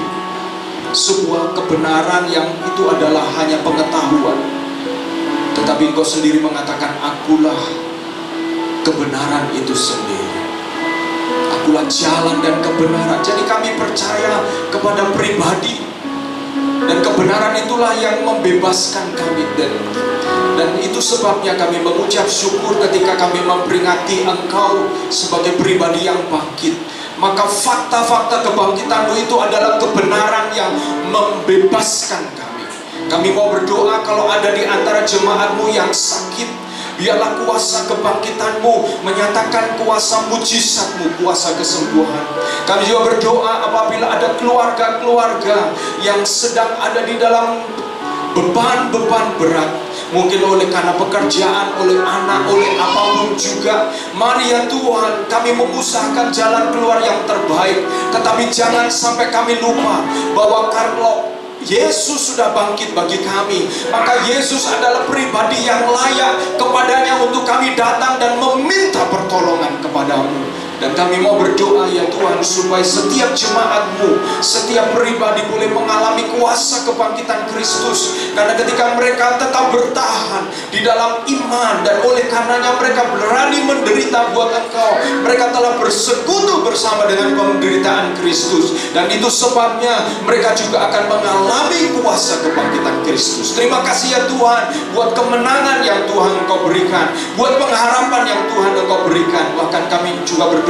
sebuah kebenaran yang itu adalah hanya pengetahuan, tetapi Engkau sendiri mengatakan, akulah kebenaran itu sendiri, akulah jalan dan kebenaran. Jadi kami percaya kepada pribadi, dan kebenaran itulah yang membebaskan kami, dan itu sebabnya kami mengucap syukur ketika kami memperingati Engkau sebagai pribadi yang bangkit. Maka fakta-fakta kebangkitan-Mu itu adalah kebenaran yang membebaskan kami. Kami mau berdoa kalau ada di antara jemaat-Mu yang sakit, biarlah kuasa kebangkitan-Mu menyatakan kuasa mujizat-Mu, kuasa kesembuhan. Kami juga berdoa apabila ada keluarga-keluarga yang sedang ada di dalam beban-beban berat, mungkin oleh karena pekerjaan, oleh anak, oleh apapun juga. Mari ya Tuhan, kami mengusahakan jalan keluar yang terbaik, tetapi jangan sampai kami lupa bahwa kalau Yesus sudah bangkit bagi kami, maka Yesus adalah pribadi yang layak kepadanya untuk kami datang dan meminta pertolongan kepadamu. Dan kami mau berdoa ya Tuhan, supaya setiap jemaat-Mu, setiap pribadi boleh mengalami kuasa kebangkitan Kristus. Karena ketika mereka tetap bertahan di dalam iman, dan oleh karenanya mereka berani menderita buat Engkau, mereka telah bersekutu bersama dengan penderitaan Kristus. Dan itu sebabnya mereka juga akan mengalami kuasa kebangkitan Kristus. Terima kasih ya Tuhan buat kemenangan yang Tuhan Engkau berikan, buat pengharapan yang Tuhan Engkau berikan. Bahkan kami juga berdoa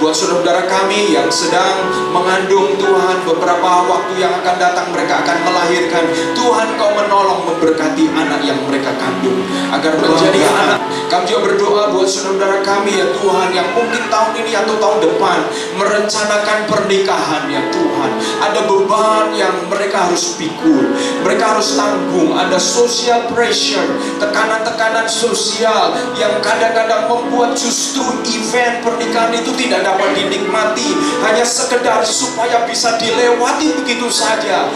buat saudara-saudara kami yang sedang mengandung, Tuhan, beberapa waktu yang akan datang mereka akan melahirkan. Tuhan Kau menolong, memberkati anak yang mereka kandung agar menjadi anak. Kami juga berdoa buat saudara-saudara kami ya Tuhan, yang mungkin tahun ini atau tahun depan merencanakan pernikahan ya Tuhan. Ada beban yang mereka harus pikul, mereka harus tanggung. Ada social pressure, tekanan-tekanan sosial yang kadang-kadang membuat justru event pernikahan itu tidak dapat dinikmati, hanya sekedar supaya bisa dilewati begitu saja.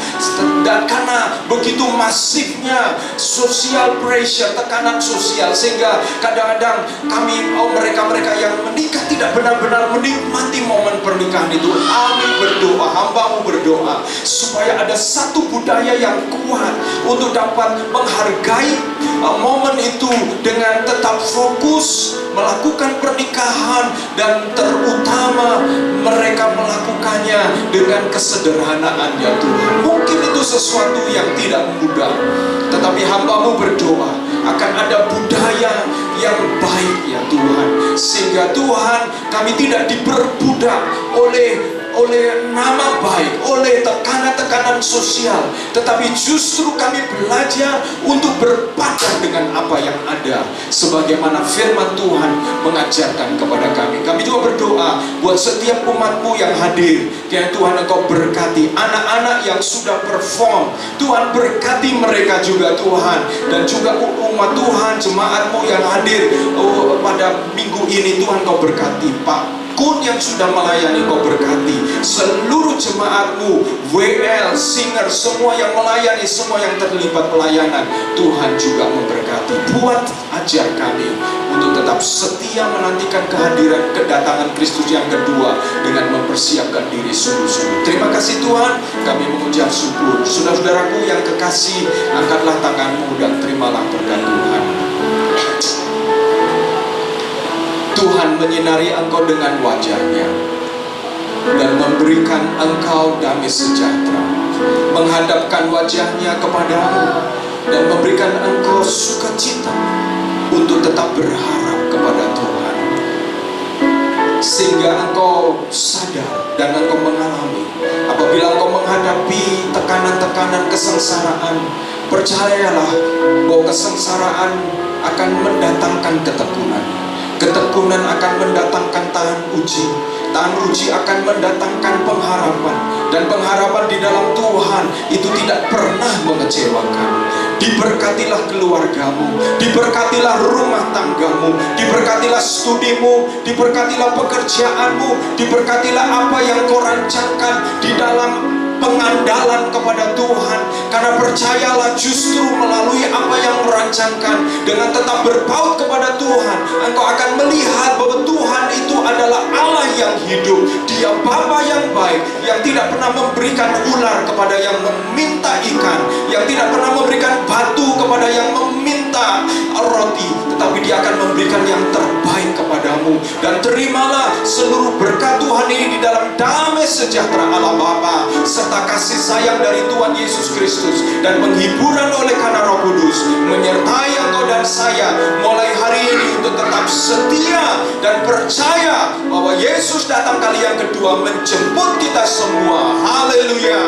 Dan karena begitu masifnya social pressure, tekanan sosial, sehingga kadang-kadang kami, mereka-mereka yang menikah tidak benar-benar menikmati momen pernikahan itu. Kami berdoa, hamba-Mu berdoa supaya ada satu budaya yang kuat untuk dapat menghargai momen itu dengan tetap fokus melakukan pernikahan, dan terutama mereka melakukannya dengan kesederhanaan ya Tuhan. Mungkin itu sesuatu yang tidak mudah, tetapi hamba-Mu berdoa akan ada budaya yang baik ya Tuhan, sehingga Tuhan kami tidak diperbudak oleh nama baik, oleh tekanan-tekanan hubungan sosial, tetapi justru kami belajar untuk berpadan dengan apa yang ada, sebagaimana firman Tuhan mengajarkan kepada kami. Kami juga berdoa buat setiap umat-Mu yang hadir. Kiranya Tuhan Engkau berkati anak-anak yang sudah perform. Tuhan berkati mereka juga Tuhan. Dan juga umat Tuhan, jemaat-Mu yang hadir pada minggu ini, Tuhan Engkau berkati. Pak Kun yang sudah melayani, Kau berkati seluruh jemaat-Mu, WL, singer, semua yang melayani, semua yang terlibat pelayanan. Tuhan juga memberkati. Buat ajar kami untuk tetap setia menantikan kehadiran kedatangan Kristus yang kedua dengan mempersiapkan diri sungguh-sungguh. Terima kasih Tuhan, kami mengucap syukur. Saudara-saudaraku yang kekasih, angkatlah tanganmu dan terimalah berkat Tuhan. Tuhan menyinari engkau dengan wajah-Nya dan memberikan engkau damai sejahtera, menghadapkan wajah-Nya kepadamu dan memberikan engkau sukacita untuk tetap berharap kepada Tuhan, sehingga engkau sadar dan engkau mengalami apabila engkau menghadapi tekanan-tekanan kesengsaraan. Percayalah bahwa kesengsaraan akan mendatangkan ketekunan. Ketekunan akan mendatangkan tahan uji. Tahan uji akan mendatangkan pengharapan. Dan pengharapan di dalam Tuhan itu tidak pernah mengecewakan. Diberkatilah keluargamu, diberkatilah rumah tanggamu, diberkatilah studimu, diberkatilah pekerjaanmu, diberkatilah apa yang kau rancangkan di dalam pengandalan kepada Tuhan. Karena percayalah, justru melalui apa yang merancangkan, dengan tetap berpaut kepada Tuhan, engkau akan melihat bahwa Tuhan itu adalah Allah yang hidup. Dia Bapa yang baik, yang tidak pernah memberikan ular kepada yang meminta ikan, yang tidak pernah memberikan batu kepada yang meminta roti, tetapi Dia akan memberikan yang terbaik kepadamu. Dan terimalah seluruh berkat Tuhan ini di dalam damai sejahtera Allah Bapa serta kasih sayang dari Tuhan Yesus Kristus dan penghiburan oleh karena Roh Kudus menyertai engkau dan saya mulai hari ini untuk tetap setia dan percaya bahwa Yesus datang kali yang kedua menjemput kita semua. Haleluya.